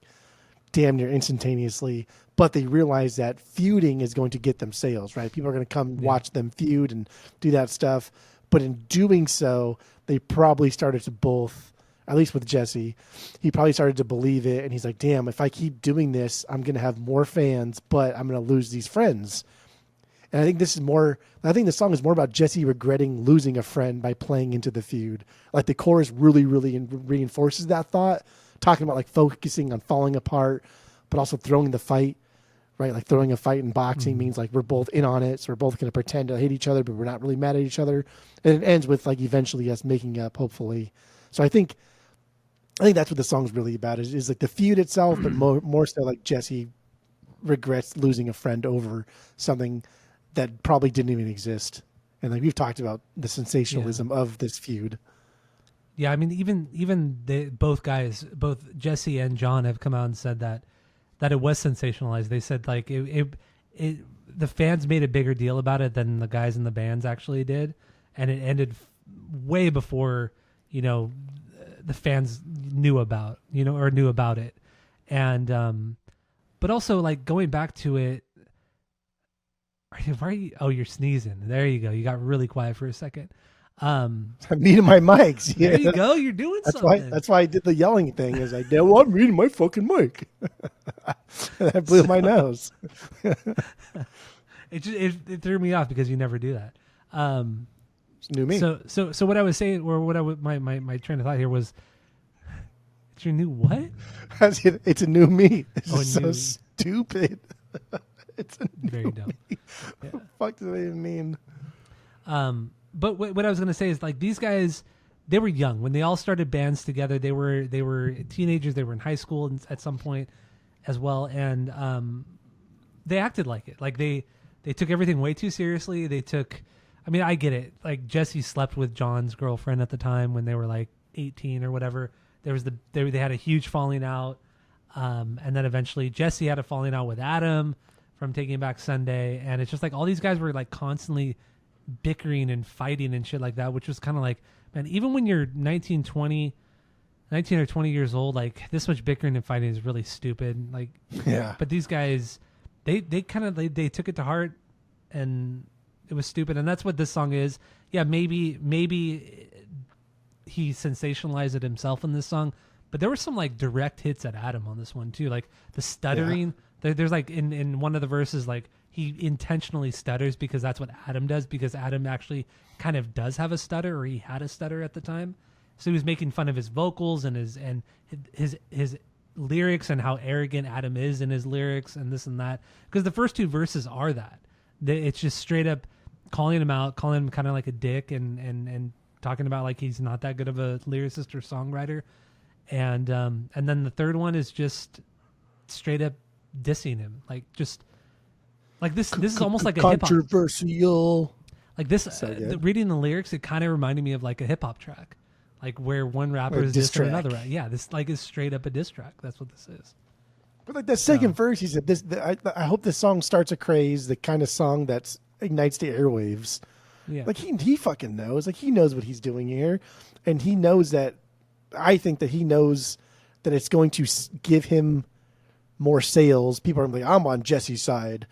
damn near instantaneously. But they realize that feuding is going to get them sales, right? People are going to come watch them feud and do that stuff. But in doing so, they probably started to both, at least with Jesse, he probably started to believe it. And he's like, damn, if I keep doing this, I'm going to have more fans, but I'm going to lose these friends. And I think the song is more about Jesse regretting losing a friend by playing into the feud. Like the chorus really, really reinforces that thought, talking about like focusing on falling apart, but also throwing the fight, right? Like throwing a fight in boxing means like we're both in on it. So we're both going to pretend to hate each other, but we're not really mad at each other. And it ends with like eventually us making up, hopefully. So I think that's what the song's really about is like the feud itself, but more so like Jesse regrets losing a friend over something that probably didn't even exist. And like we've talked about the sensationalism of this feud. Yeah, I mean, even both Jesse and John have come out and said that it was sensationalized. They said like the fans made a bigger deal about it than the guys in the bands actually did, and it ended way before the fans knew about, or knew about it. And but also like going back to it, oh, you're sneezing. There you go. You got really quiet for a second. I'm muting my mics. Yeah. There you go. You're doing That's something. That's why I did the yelling thing. Is like, well, I'm muting my fucking mic. I blew my nose. It threw me off because you never do that. It's new me. So what I was saying, or what my train of thought here was, it's your new what? It's a new me. It's Oh, so new. stupid. It's a new Very dumb. me. Yeah. What the fuck do they even mean? But what I was going to say is like these guys, they were young when they all started bands together. They were teenagers. They were in high school at some point as well, and they acted like it. Like they took everything way too seriously. They took, I mean, I get it. Like Jesse slept with John's girlfriend at the time when they were like 18 or whatever. There was they had a huge falling out, and then eventually Jesse had a falling out with Adam from Taking Back Sunday, and it's just like all these guys were like constantly bickering and fighting and shit like that, which was kind of like, man, even when you're 19 or 20 years old, like this much bickering and fighting is really stupid. Like, Yeah. but these guys, they they took it to heart, and it was stupid, and that's what this song is. Yeah, maybe he sensationalized it himself in this song, but there were some like direct hits at Adam on this one too, like the stuttering. There's like in one of the verses, like he intentionally stutters because that's what Adam does, because Adam actually kind of does have a stutter, or he had a stutter at the time. So he was making fun of his vocals and his lyrics and how arrogant Adam is in his lyrics and this and that. Because the first two verses are that. It's just straight up calling him out, calling him kind of like a dick, and talking about like he's not that good of a lyricist or songwriter. And then the third one is just straight up dissing him, like just like this is almost like a hip hop controversial. like this. So good. Reading the lyrics, it kind of reminded me of like a hip hop track, like where one rapper Or a is diss dissing track. another. Yeah, this like is straight up a diss track. That's what this is. But like that second verse, he said, I hope this song starts a craze, the kind of song that ignites the airwaves. Yeah, Like he fucking knows. Like he knows what he's doing here, and he knows that. I think that he knows that it's going to give him more sales. People are like, I'm on Jesse's side,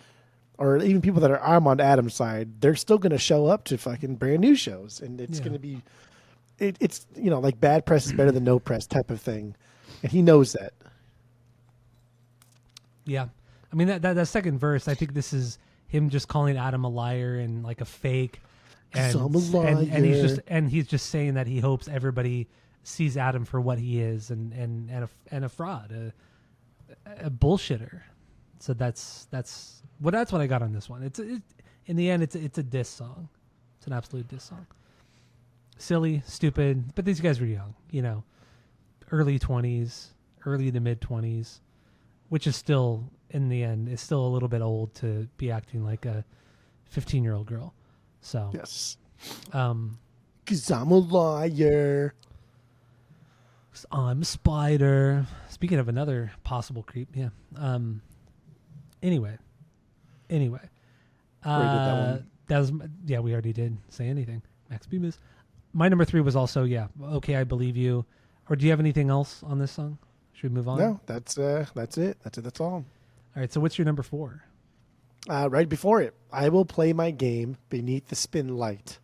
or even people that are I'm on Adam's side. They're still going to show up to fucking brand new shows, and it's going to be, it's like bad press is better than no press type of thing, and he knows that. yeah. I mean that second verse, I think this is him just calling Adam a liar and like a fake, and 'Cause I'm a liar. and he's just saying that he hopes everybody sees Adam for what he is, and a fraud, a bullshitter. So that's what I got on this one. In the end, it's a diss song. It's an absolute diss song. Silly, stupid, but these guys were young, early 20s, early to mid 20s, which is still in the end is still a little bit old to be acting like a 15-year-old girl. So Yes. 'Cause I'm a liar. I'm a spider. Speaking of another possible creep, yeah. Anyway. Already did that one. That was we already did say anything. Max Bemis. My number 3 was also Okay, I Believe You. Or do you have anything else on this song? Should we move on? No, that's it. That's all. All right. So what's your number 4? Right before it, I Will Play My Game Beneath the Spin Light.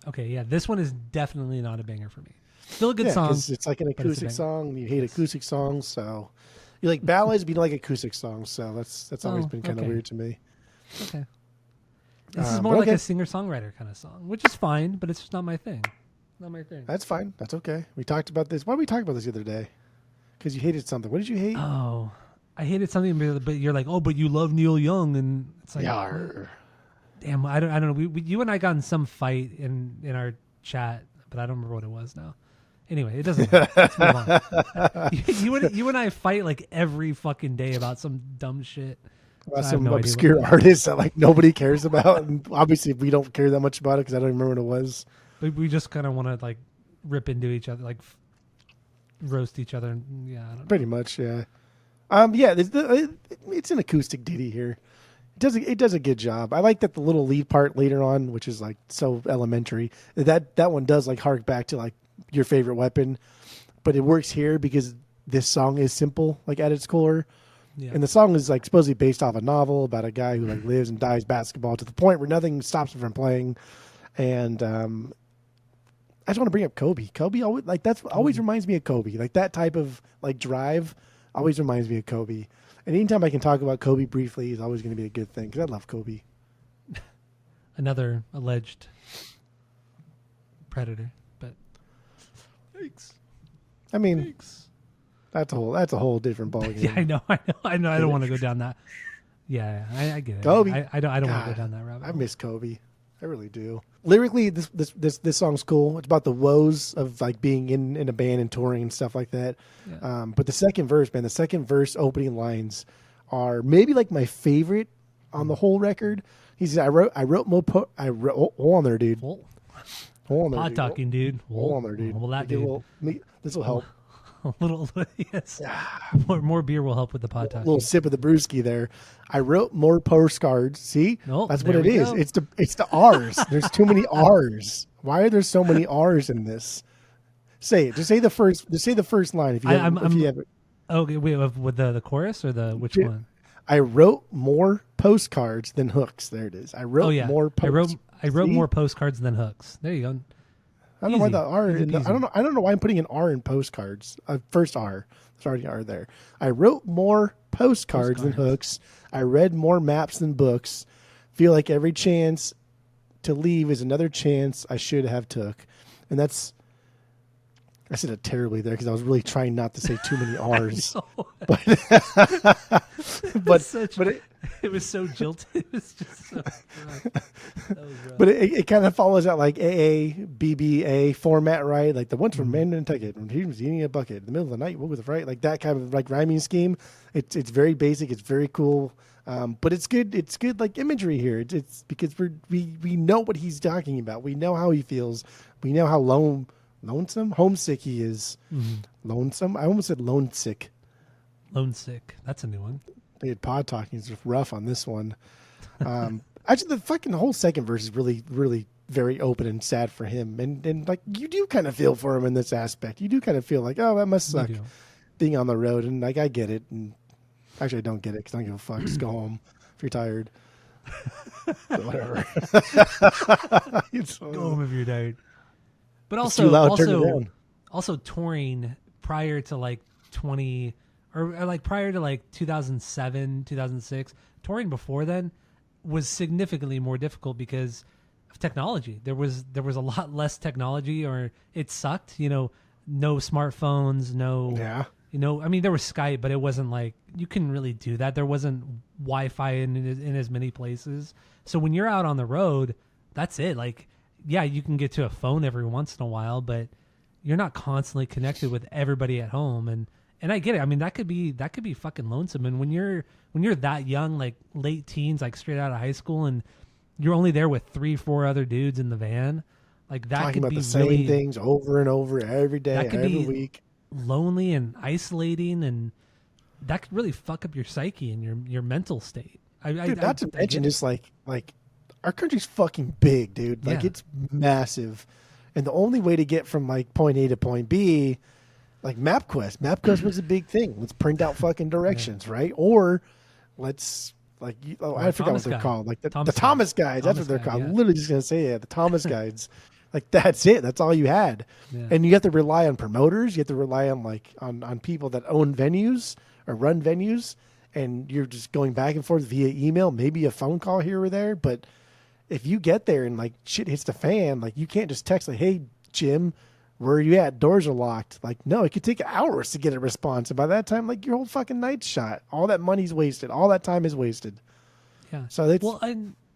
Okay, yeah. This one is definitely not a banger for me. Still a good song. 'Cause it's like an but it's a acoustic banger. song, and you hate acoustic songs, so you like ballads, but you don't like acoustic songs. So that's always been kind of okay. weird to me. Okay. This is more like okay. a singer-songwriter kind of song, which is fine, but it's just not my thing. Not my thing. That's fine. That's okay. We talked about this. Why did we talk about this the other day? Because you hated something. What did you hate? Oh, I hated something, but you're like, oh, but you love Neil Young, and it's like, Yarr. damn, I don't know. You and I got in some fight in our chat, but I don't remember what it was now. Anyway, it doesn't matter. Let's move on. You and I fight like every fucking day about some dumb shit. About So I have some no idea obscure what- artist that like nobody cares about, and obviously we don't care that much about it because I don't remember what it was. We just kind of want to like rip into each other, like roast each other. And, yeah, I don't know. Pretty much, yeah. It's an acoustic ditty here. It does a good job. I like that the little lead part later on, which is like so elementary. That one does like hark back to like your favorite weapon, but it works here because this song is simple, like at its core. Yeah. And the song is like supposedly based off a novel about a guy who like lives and dies basketball to the point where nothing stops him from playing. And I just want to bring up Kobe. Kobe always always reminds me of Kobe. Like that type of like drive always reminds me of Kobe. And anytime I can talk about Kobe briefly is always going to be a good thing because I love Kobe. Another alleged predator, but thanks. I mean, that's a whole different ballgame. Yeah, I know. I don't want to go down that. Yeah, I get it. Kobe. I don't want to go down that rabbit hole. I miss Kobe. I really do. Lyrically, this song's cool. It's about the woes of like being in a band and touring and stuff like that. Yeah. But the second verse opening lines are maybe like my favorite on the whole record. He said, I wrote more. Hold on there, dude. Hold on there, Pot talking, dude. Hold on there, dude. Well, that dude. This will help. A little, yes. More beer will help with the pot talking. A little sip of the brewski there. I wrote more postcards. See, that's what it is. Go. It's the R's. There's too many R's. Why are there so many R's in this? Say it. Just say the first line. If you have it. Okay, wait, with the chorus or the which one? I wrote more postcards than hooks. There it is. I wrote more. I wrote more postcards than hooks. There you go. I don't know why the R. I don't know why I'm putting an R in postcards. First R. There's already R there. I wrote more postcards than hooks. I read more maps than books. Feel like every chance to leave is another chance I should have took. And that's. I said it terribly there because I was really trying not to say too many R's. But it was so jilted. It was just so But it kind of follows that like BBA format, right? Like the ones from Man Nantucket when he was eating a bucket in the middle of the night. What was it, right? Like that kind of like rhyming scheme. It's very basic. It's very cool. But it's good. It's good like imagery here. It's because we know what he's talking about. We know how he feels. We know how homesick he is. Lonesome. I almost said lonesick. Lonesick. That's a new one. They had pod talking. It's just rough on this one. Actually, the whole second verse is really, really very open and sad for him. And like you do kind of feel for him in this aspect. You do kind of feel like, oh, that must suck being on the road. And like I get it. And actually, I don't get it because I don't give a fuck. Just go home if you're tired. So whatever. Go home if you're tired. But also touring prior to like 2007, 2006, touring before then was significantly more difficult because of technology. There was a lot less technology, or it sucked. No smartphones, I mean, there was Skype, but it wasn't like you couldn't really do that. There wasn't Wi-Fi in as many places. So when you're out on the road, that's it. Like, yeah, you can get to a phone every once in a while, but you're not constantly connected with everybody at home. And I get it. I mean, that could be fucking lonesome. And when you're that young, like late teens, like straight out of high school, and you're only there with 3-4 other dudes in the van, like that talking could about be the same really, things over and over every day, every week. Lonely and isolating, and that could really fuck up your psyche and your mental state. Not to mention just like our country's fucking big, dude. Like it's massive. And the only way to get from like point A to point B, like MapQuest was a big thing. Let's print out fucking directions, right? Or let's I forgot what they're called. Like the Thomas guides. That's what they're called. I'm literally just going to say the Thomas guides. Like that's it. That's all you had. Yeah. And you have to rely on promoters. You have to rely on on people that own venues or run venues. And you're just going back and forth via email, maybe a phone call here or there. But if you get there and like shit hits the fan, like you can't just text like, "Hey Jim, where are you at? Doors are locked." Like, no, it could take hours to get a response. And by that time, like your whole fucking night's shot. All that money's wasted. All that time is wasted. Yeah. So that's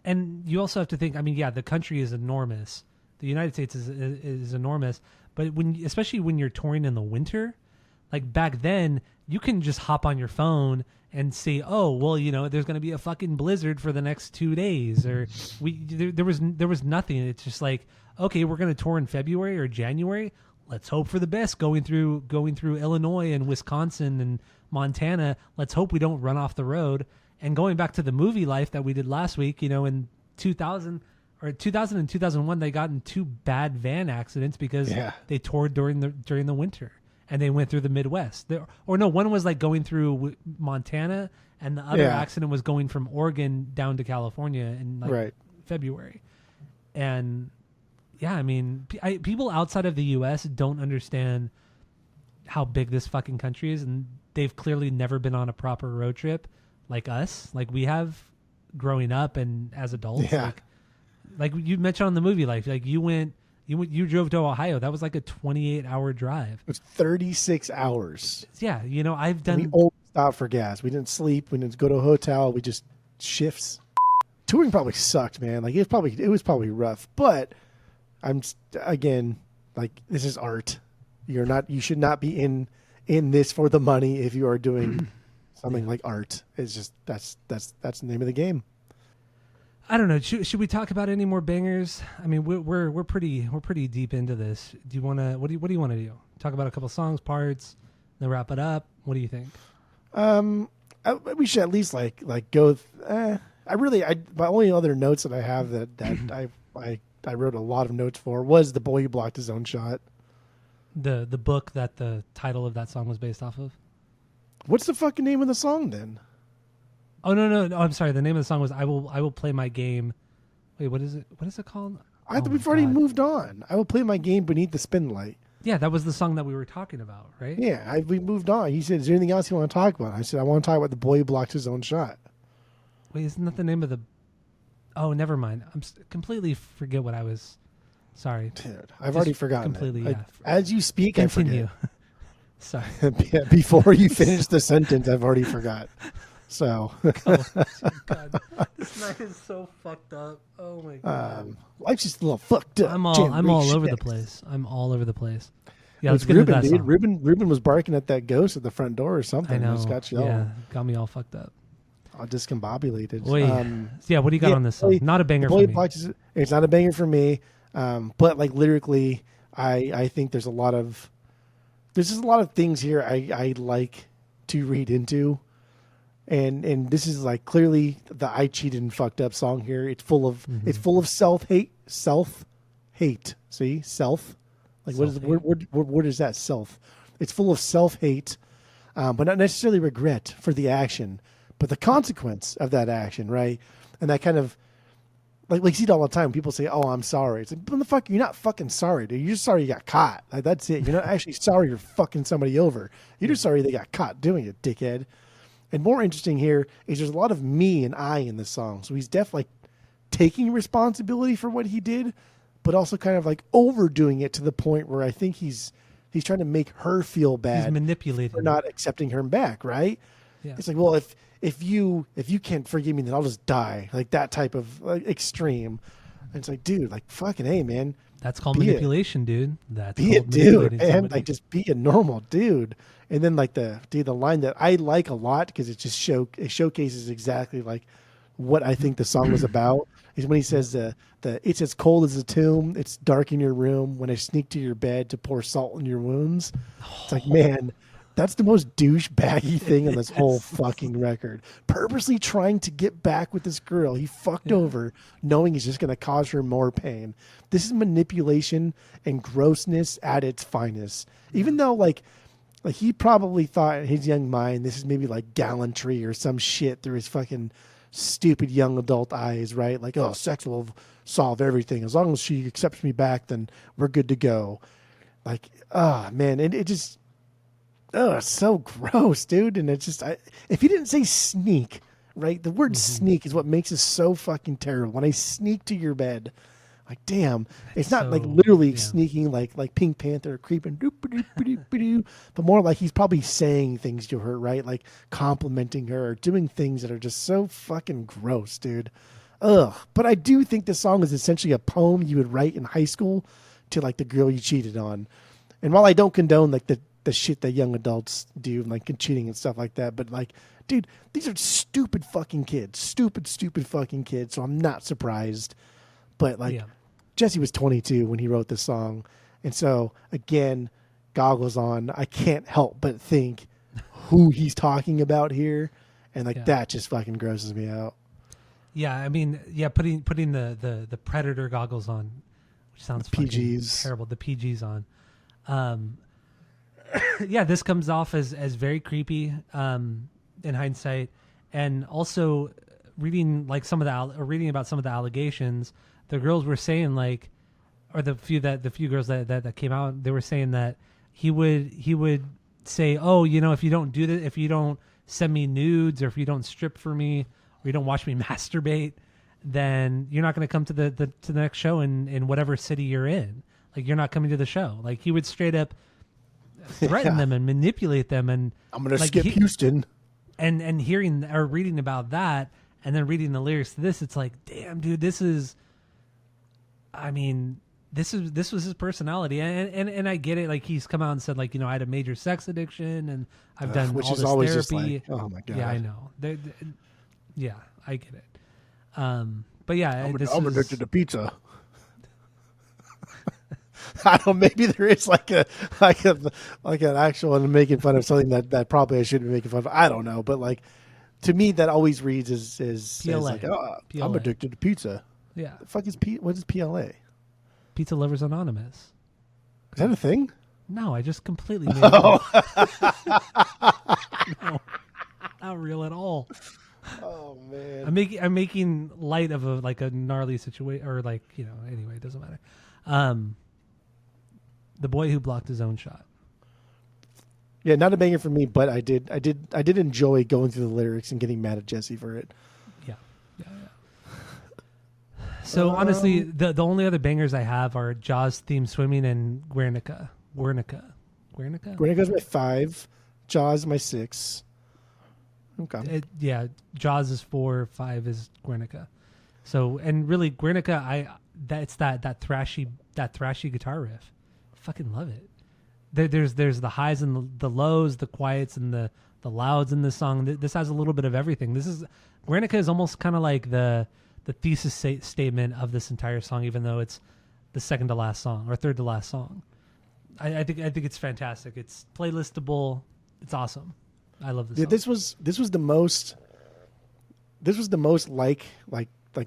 and you also have to think, I mean, yeah, the country is enormous. The United States is enormous, but especially when you're touring in the winter, like back then, you can just hop on your phone and say, "Oh, well, there's going to be a fucking blizzard for the next 2 days," or there was nothing. It's just like, okay, we're going to tour in February or January. Let's hope for the best. Going through Illinois and Wisconsin and Montana. Let's hope we don't run off the road. And going back to the movie life that we did last week, in 2000 and 2001, they got in 2 bad van accidents because they toured during the winter. and they went through the Midwest. Or no, one was like going through Montana, and the other Yeah. accident was going from Oregon down to California in like Right. February. And yeah, I mean, people outside of the U.S. don't understand how big this fucking country is, and they've clearly never been on a proper road trip like us, like we have growing up and as adults. Yeah. Like you mentioned on the movie, like you drove to Ohio. That was like a 28-hour drive. It was 36 hours. Yeah, I've We done. only stopped for gas. We didn't sleep. We didn't go to a hotel. We just shifts. Touring probably sucked, man. Like it was probably rough. But again, like this is art. You should not be in this for the money if you are doing something like art. It's just that's the name of the game. I don't know. Should we talk about any more bangers? I mean, we're pretty deep into this. Do you want to? What do you want to do? Talk about a couple songs, parts, then wrap it up. What do you think? We should at least like go. My only other notes that I have that I wrote a lot of notes for was the boy who blocked his own shot. The book that the title of that song was based off of. What's the fucking name of the song then? Oh no! I'm sorry. The name of the song was "I Will Play My Game." Wait, what is it? What is it called? We've already moved on. I will play my game beneath the spinlight. Yeah, that was the song that we were talking about, right? Yeah, we moved on. He said, "Is there anything else you want to talk about?" I said, "I want to talk about the boy who blocked his own shot." Wait, isn't that the name of the? Oh, never mind. completely forget what I was. Sorry, dude. I've already forgotten. Completely. Yeah. As you speak, Continue. I Sorry. forget. Before you finish the sentence, I've already forgot. So. God, this night is so fucked up. Oh my god. Life's just a little fucked up. I'm all over the place. I'm all over the place. Yeah, let's it's get into Ruben, that dude. song. Ruben was barking at that ghost at the front door or something. I know. Just got you all, Yeah, got me all fucked up. all discombobulated. Wait. Yeah, what do you got on this song? Not a banger for me. It's not a banger for me. But like lyrically, I think there's just a lot of things here I like to read into. And this is like clearly the I cheated and fucked up song here. It's full of self hate. See, self. Like what is that self? It's full of self hate, but not necessarily regret for the action, but the consequence of that action, right? And that kind of like you see it all the time. People say, "Oh, I'm sorry." It's like, "Motherfucker, you're not fucking sorry, dude. You're just sorry you got caught. Like that's it. You're not actually sorry you're fucking somebody over. You're just sorry they got caught doing it, dickhead." And more interesting here is there's a lot of me and I in this song. So he's definitely taking responsibility for what he did, but also kind of like overdoing it to the point where I think he's trying to make her feel bad. He's manipulating for not accepting her back, right? Yeah. It's like, well, if you can't forgive me, then I'll just die. Like that type of extreme. And it's like, dude, like fucking A, man. That's called manipulation, dude. That's Be a called dude, manipulating man. somebody. Like just be a normal dude. And then like the line that I like a lot because it just showcases exactly like what I think the song was about is when he says the it's as cold as a tomb, it's dark in your room when I sneak to your bed to pour salt in your wounds. It's like, man, that's the most douchebaggy thing on this whole fucking record. Purposely trying to get back with this girl he fucked over, knowing he's just going to cause her more pain. This is manipulation and grossness at its finest. Even though like he probably thought in his young mind this is maybe like gallantry or some shit through his fucking stupid young adult eyes, right? Like, oh, sex will solve everything. As long as she accepts me back, then we're good to go. Like, man, it just, it's so gross, dude. And it's just, if he didn't say sneak, right? The word sneak is what makes it so fucking terrible. When I sneak to your bed, like, damn, it's not like literally sneaking like Pink Panther creeping, but more like he's probably saying things to her, right? Like complimenting her or doing things that are just so fucking gross, dude. Ugh. But I do think this song is essentially a poem you would write in high school to like the girl you cheated on. And while I don't condone like the shit that young adults do, like cheating and stuff like that, but like, dude, these are stupid fucking kids, stupid fucking kids. So I'm not surprised. But like Jesse was 22 when he wrote this song. And so again, goggles on, I can't help but think who he's talking about here. And like that just fucking grosses me out. Yeah, I mean, putting the predator goggles on, which sounds fucking PGs. terrible. The PGs on. yeah, this comes off as very creepy in hindsight, and also reading like reading about some of the allegations, the girls were saying like, or the few girls that came out, they were saying that he would say, oh, if you don't do this, if you don't send me nudes, or if you don't strip for me, or you don't watch me masturbate, then you're not going to come to the next show in whatever city you're in. Like, you're not coming to the show. Like, he would straight up threaten them and manipulate them, and I'm gonna like, skip Houston. And hearing or reading about that, and then reading the lyrics to this, it's like, damn, dude, this was his personality, and I get it. Like, he's come out and said, like, I had a major sex addiction, and I've done which all is this always therapy. just like, oh my god. Yeah, I know. Yeah, I get it. But yeah, I'm addicted to pizza. I don't. Maybe there is like an actual and making fun of something that probably I shouldn't be making fun of. I don't know, but like, to me that always reads as like, oh, PLA. I'm addicted to pizza. Yeah. The fuck is what is PLA? Pizza Lovers Anonymous. Is that a thing? No, I just completely made it up. No, not real at all. Oh man. I'm making light of a gnarly situation, or anyway, it doesn't matter. The Boy Who Blocked His Own Shot. Yeah, not a banger for me, but I did enjoy going through the lyrics and getting mad at Jesse for it. Yeah. So honestly, the only other bangers I have are Jaws theme swimming and Guernica. Guernica's my 5, Jaws my 6. Okay. Jaws is 4, 5 is Guernica. So, and really Guernica, it's that thrashy guitar riff. Fucking love it. There's the highs and the lows, the quiets and the louds in this song. This has a little bit of everything. Guernica is almost kind of like the thesis statement of this entire song, even though it's the second to last song or third to last song. I think it's fantastic. It's playlistable. It's awesome. I love this. Yeah, song. this was the most like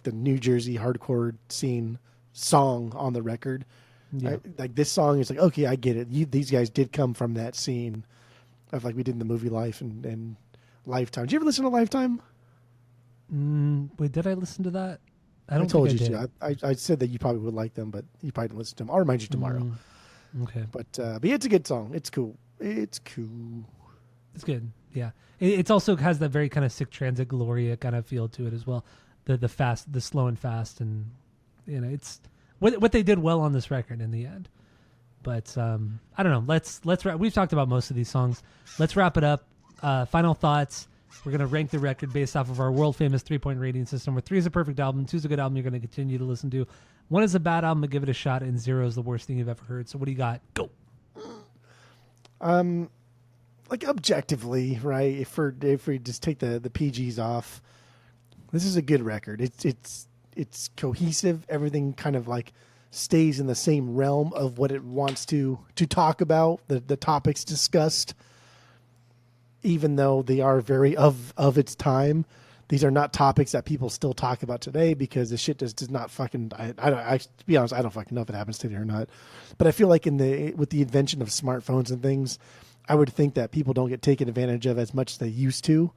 the New Jersey hardcore scene song on the record. Yeah. Like this song is like, okay, I get it. These guys did come from that scene of like we did in the movie Life and Lifetime. Did you ever listen to Lifetime? Wait, did I listen to that? I told you to. I said that you probably would like them, but you probably didn't listen to them. I'll remind you tomorrow. Okay. But yeah, it's a good song. It's cool. It's good. Yeah. It also has that very kind of Sick Transit Gloria kind of feel to it as well. The slow and fast, and it's what they did well on this record in the end. But I don't know. Let's wrap. We've talked about most of these songs. Let's wrap it up. Final thoughts. We're going to rank the record based off of our world famous 3-point rating system, where 3 is a perfect album, 2 is a good album you're going to continue to listen to, 1 is a bad album but give it a shot, and 0 is the worst thing you've ever heard. So what do you got? Go. Like objectively, right? If we just take the PGs off, this is a good record. It's cohesive. Everything kind of like stays in the same realm of what it wants to talk about. The topics discussed, even though they are very of its time, these are not topics that people still talk about today because the shit does not fucking. To be honest, I don't fucking know if it happens today or not. But I feel like with the invention of smartphones and things, I would think that people don't get taken advantage of as much as they used to,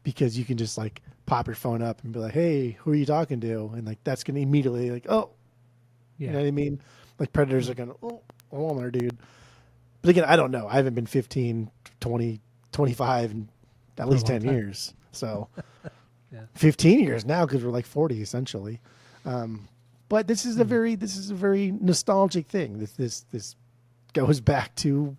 because you can just like pop your phone up and be like, "Hey, who are you talking to?" And like that's gonna immediately like, "Oh, yeah." You know what I mean?" Like predators are gonna, "Oh, I'm there, dude." But again, I don't know. I haven't been 15, 20, 25 in at least 10 years. So yeah. 15 years now because we're like 40 essentially. But this is a very nostalgic thing. This goes back to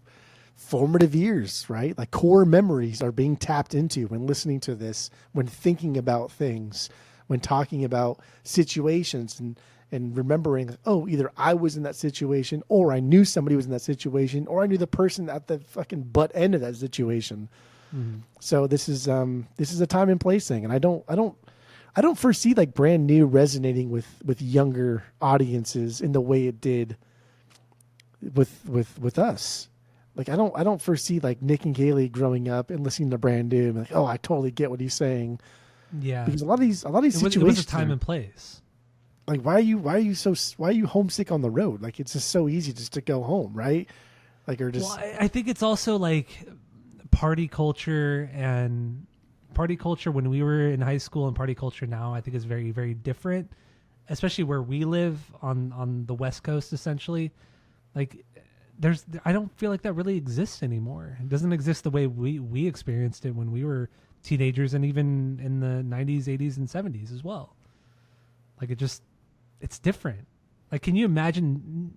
formative years, right? Like core memories are being tapped into when listening to this, when thinking about things, when talking about situations and remembering, oh, either I was in that situation, or I knew somebody was in that situation, or I knew the person at the fucking butt end of that situation. Mm-hmm. So this is a time and place thing, and I don't foresee like Brand New resonating with younger audiences in the way it did with us. Like I don't foresee like Nick and Kaylee growing up and listening to Brand New and like, oh, I totally get what he's saying. Yeah, because a lot of these situations, it was a time and place. Like why are you homesick on the road? Like it's just so easy just to go home, right? Like, or Well, just I think it's also like party culture, and party culture when we were in high school and party culture now, I think is very, very different, especially where we live on the West Coast, essentially. Like, I don't feel like that really exists anymore. It doesn't exist the way we experienced it when we were teenagers, and even in the 90s, 80s, and 70s as well. Like, it's different. Like, can you imagine?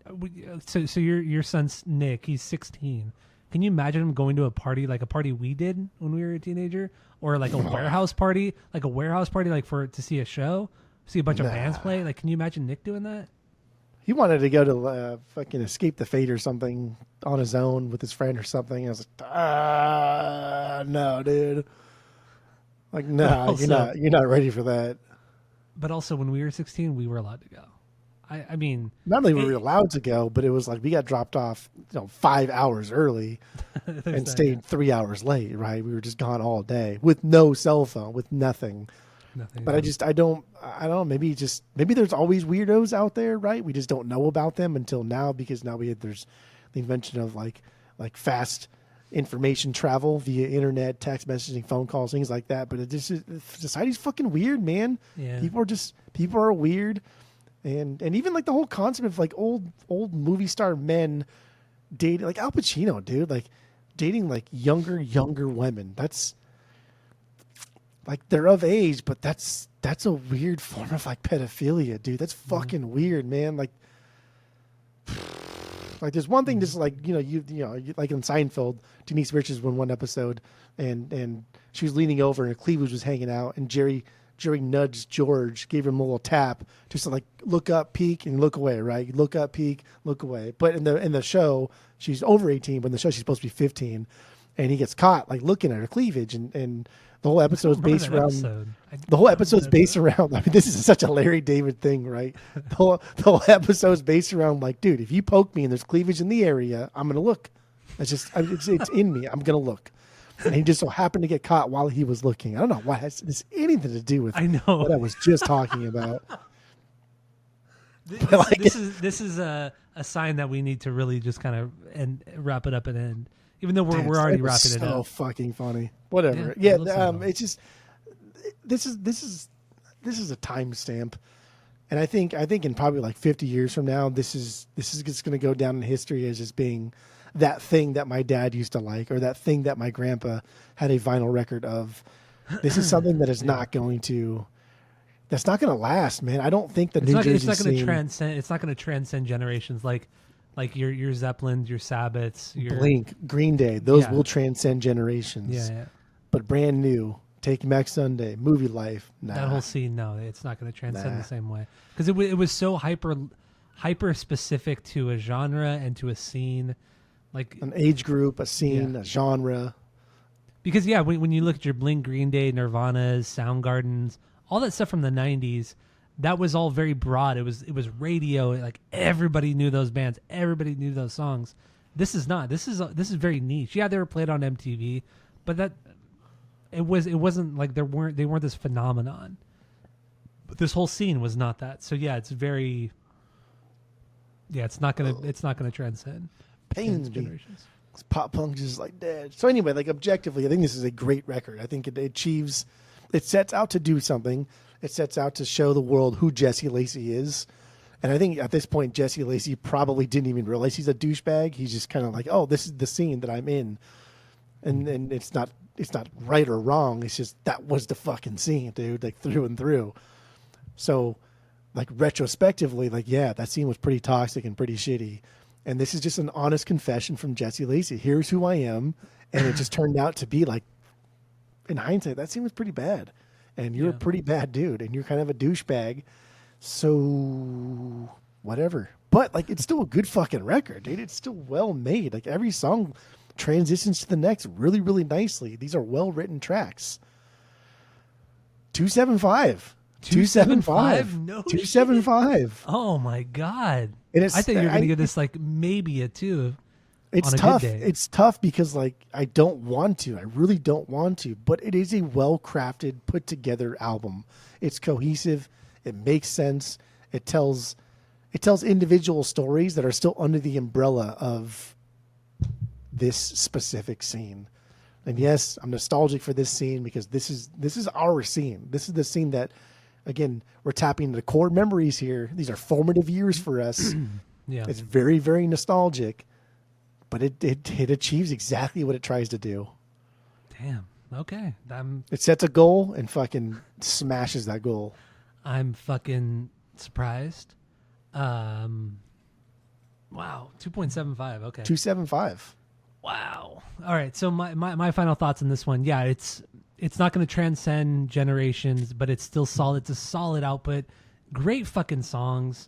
So your son's Nick. He's 16. Can you imagine him going to a party like a party we did when we were a teenager, or like a warehouse party, like to see a show, see a bunch of bands play? Like, can you imagine Nick doing that? he wanted to go to fucking Escape the Fate or something on his own with his friend or something. I was like, no, dude. Like, no, you're not ready for that. But also, when we were 16, we were allowed to go. I mean, not only were we allowed to go, but it was like we got dropped off, 5 hours early and stayed 3 hours late. Right, we were just gone all day with no cell phone, with nothing. But I don't know. Maybe there's always weirdos out there, right? We just don't know about them until now, because now there's the invention of like fast information travel via internet, text messaging, phone calls, things like that. But society's fucking weird, man. Yeah. People are weird. And even like the whole concept of like old movie star men dating, like Al Pacino, dude, like dating like younger women. That's like, they're of age, but that's a weird form of like pedophilia, dude. That's fucking weird, man. Like there's one thing, just like, you like in Seinfeld, Denise Richards won one episode and she was leaning over and her cleavage was hanging out, and Jerry nudged George, gave him a little tap just to like look up, peek, and look away, right? Look up, peek, look away. But in the show, she's over 18, but in the show she's supposed to be 15. And he gets caught like looking at her cleavage, and the whole episode is based around I mean, this is such a Larry David thing, right? The whole episode is based around like, dude, if you poke me and there's cleavage in the area, I'm gonna look. It's in me. I'm gonna look. And he just so happened to get caught while he was looking. I don't know why has anything to do with what I was just talking about. This is a sign that we need to really just kind of wrap it up and end. Even though we're already wrapping it up. So fucking funny. Whatever. Yeah. It's just this is a timestamp, and I think in probably like 50 years from now, this is just going to go down in history as just being that thing that my dad used to like, or that thing that my grandpa had a vinyl record of. This is something that is not going to. That's not going to last, man. I don't think the New Jersey It's not going to scene, transcend. It's not going to transcend generations like your Zeppelins, your Sabbaths, your Blink, Green Day. Those will transcend generations. Yeah. But brand new, Taking Back Sunday, Movie Life. Nah. That whole scene, no, it's not going to transcend the same way, because it was so hyper specific to a genre and to a scene, like an age group, a scene, a genre. Because when you look at your Blink, Green Day, Nirvana's, Soundgardens, all that stuff from the 90s, that was all very broad. It was radio. Like, everybody knew those bands. Everybody knew those songs. This is not. This is very niche. Yeah, they were played on MTV, but it wasn't like they weren't this phenomenon. But this whole scene was not that. So yeah, it's very. Yeah, it's not gonna transcend. Pains me. Pop punk just like dead. So anyway, like, objectively, I think this is a great record. I think it achieves. It sets out to do something. It sets out to show the world who Jesse Lacey is. And I think at this point, Jesse Lacey probably didn't even realize he's a douchebag. He's just kind of like, oh, this is the scene that I'm in. And it's not right or wrong. It's just, that was the fucking scene, dude, like, through and through. So, like, retrospectively, like, yeah, that scene was pretty toxic and pretty shitty. And this is just an honest confession from Jesse Lacey. Here's who I am. And it just turned out to be like, in hindsight, that scene was pretty bad. And you're a pretty bad dude. And you're kind of a douchebag. So, whatever. But, like, it's still a good fucking record, dude. It's still well made. Like, every song transitions to the next really, really nicely. These are well-written tracks. 275. 275. No 275. Oh my god! And I thought you were going to give this like maybe a 2. It's tough. It's tough because, like, I don't want to. I really don't want to. But it is a well-crafted, put-together album. It's cohesive. It makes sense. It tells individual stories that are still under the umbrella of this specific scene. And yes, I'm nostalgic for this scene because this is our scene. This is the scene that, again, we're tapping into core memories here. These are formative years for us. Yeah. It's very, very nostalgic, but it achieves exactly what it tries to do. Damn. Okay. It sets a goal and fucking smashes that goal. I'm fucking surprised. Wow. 2.75. Okay. 2.75. Wow. All right. So my final thoughts on this one. Yeah, it's not going to transcend generations, but it's still solid. It's a solid output. Great fucking songs.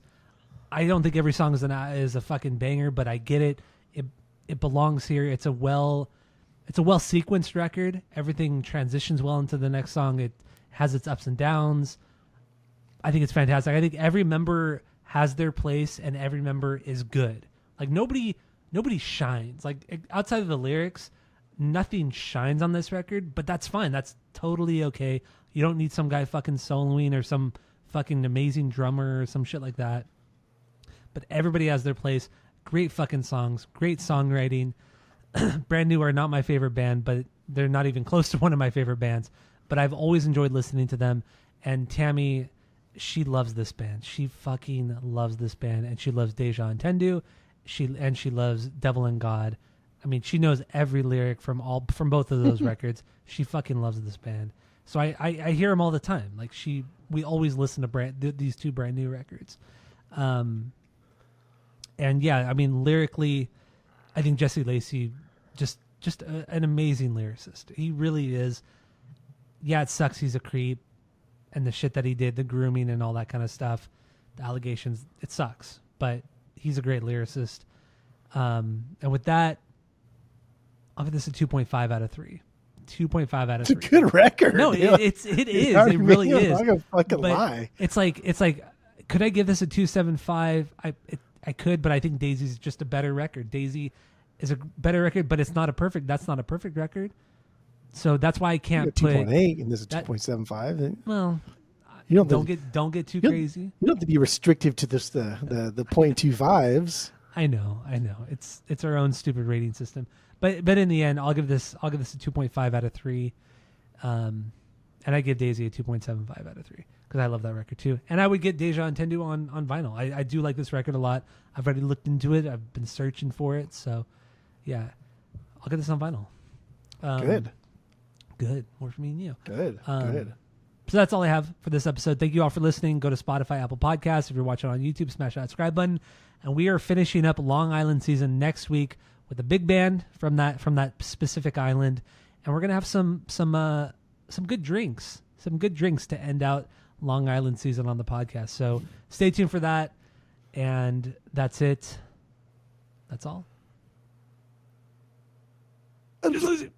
I don't think every song is a fucking banger, but I get it. It belongs here. It's a well sequenced record. Everything transitions well into the next song. It has its ups and downs. I think it's fantastic. I think every member has their place and every member is good. Like nobody shines. Like outside of the lyrics, nothing shines on this record, but that's fine. That's totally okay. You don't need some guy fucking soloing or some fucking amazing drummer or some shit like that. But everybody has their place. Great fucking songs. Great songwriting. Brand New are not my favorite band, but they're not even close to one of my favorite bands. But I've always enjoyed listening to them. And Tammy, she loves this band. She fucking loves this band. And she loves Deja Entendu. She loves Devil and God. I mean, she knows every lyric from both of those records. She fucking loves this band. So I hear them all the time. Like we always listen to these two Brand New records. And yeah, I mean, lyrically, I think Jesse Lacey just an amazing lyricist. He really is. Yeah, it sucks he's a creep and the shit that he did, the grooming and all that kind of stuff, the allegations, it sucks. But he's a great lyricist. And with that, I'll give this a 2.5 out of 3. 2.5 out of 3. It's a good record. No, it is. It really is. I'm not gonna fucking But lie. It's like, could I give this a 2.75? I could, but I think Daisy's just a better record. Daisy is a better record, but that's not a perfect record. So that's why I can't put 2.8 and this is 2.75. Well, you don't get too crazy. You don't have to be restrictive to this the 0.25s. I know. It's our own stupid rating system. But in the end, I'll give this a 2.5 out of 3. And I give Daisy a 2.75 out of 3 because I love that record too. And I would get Deja Entendu on vinyl. I do like this record a lot. I've already looked into it. I've been searching for it. So yeah, I'll get this on vinyl. Good. More for me and you. Good. So that's all I have for this episode. Thank you all for listening. Go to Spotify, Apple Podcasts. If you're watching on YouTube, smash that subscribe button. And we are finishing up Long Island season next week with a big band from that specific island, and we're gonna have some good drinks, to end out Long Island season on the podcast. So stay tuned for that. And that's it. That's all. I'm just losing.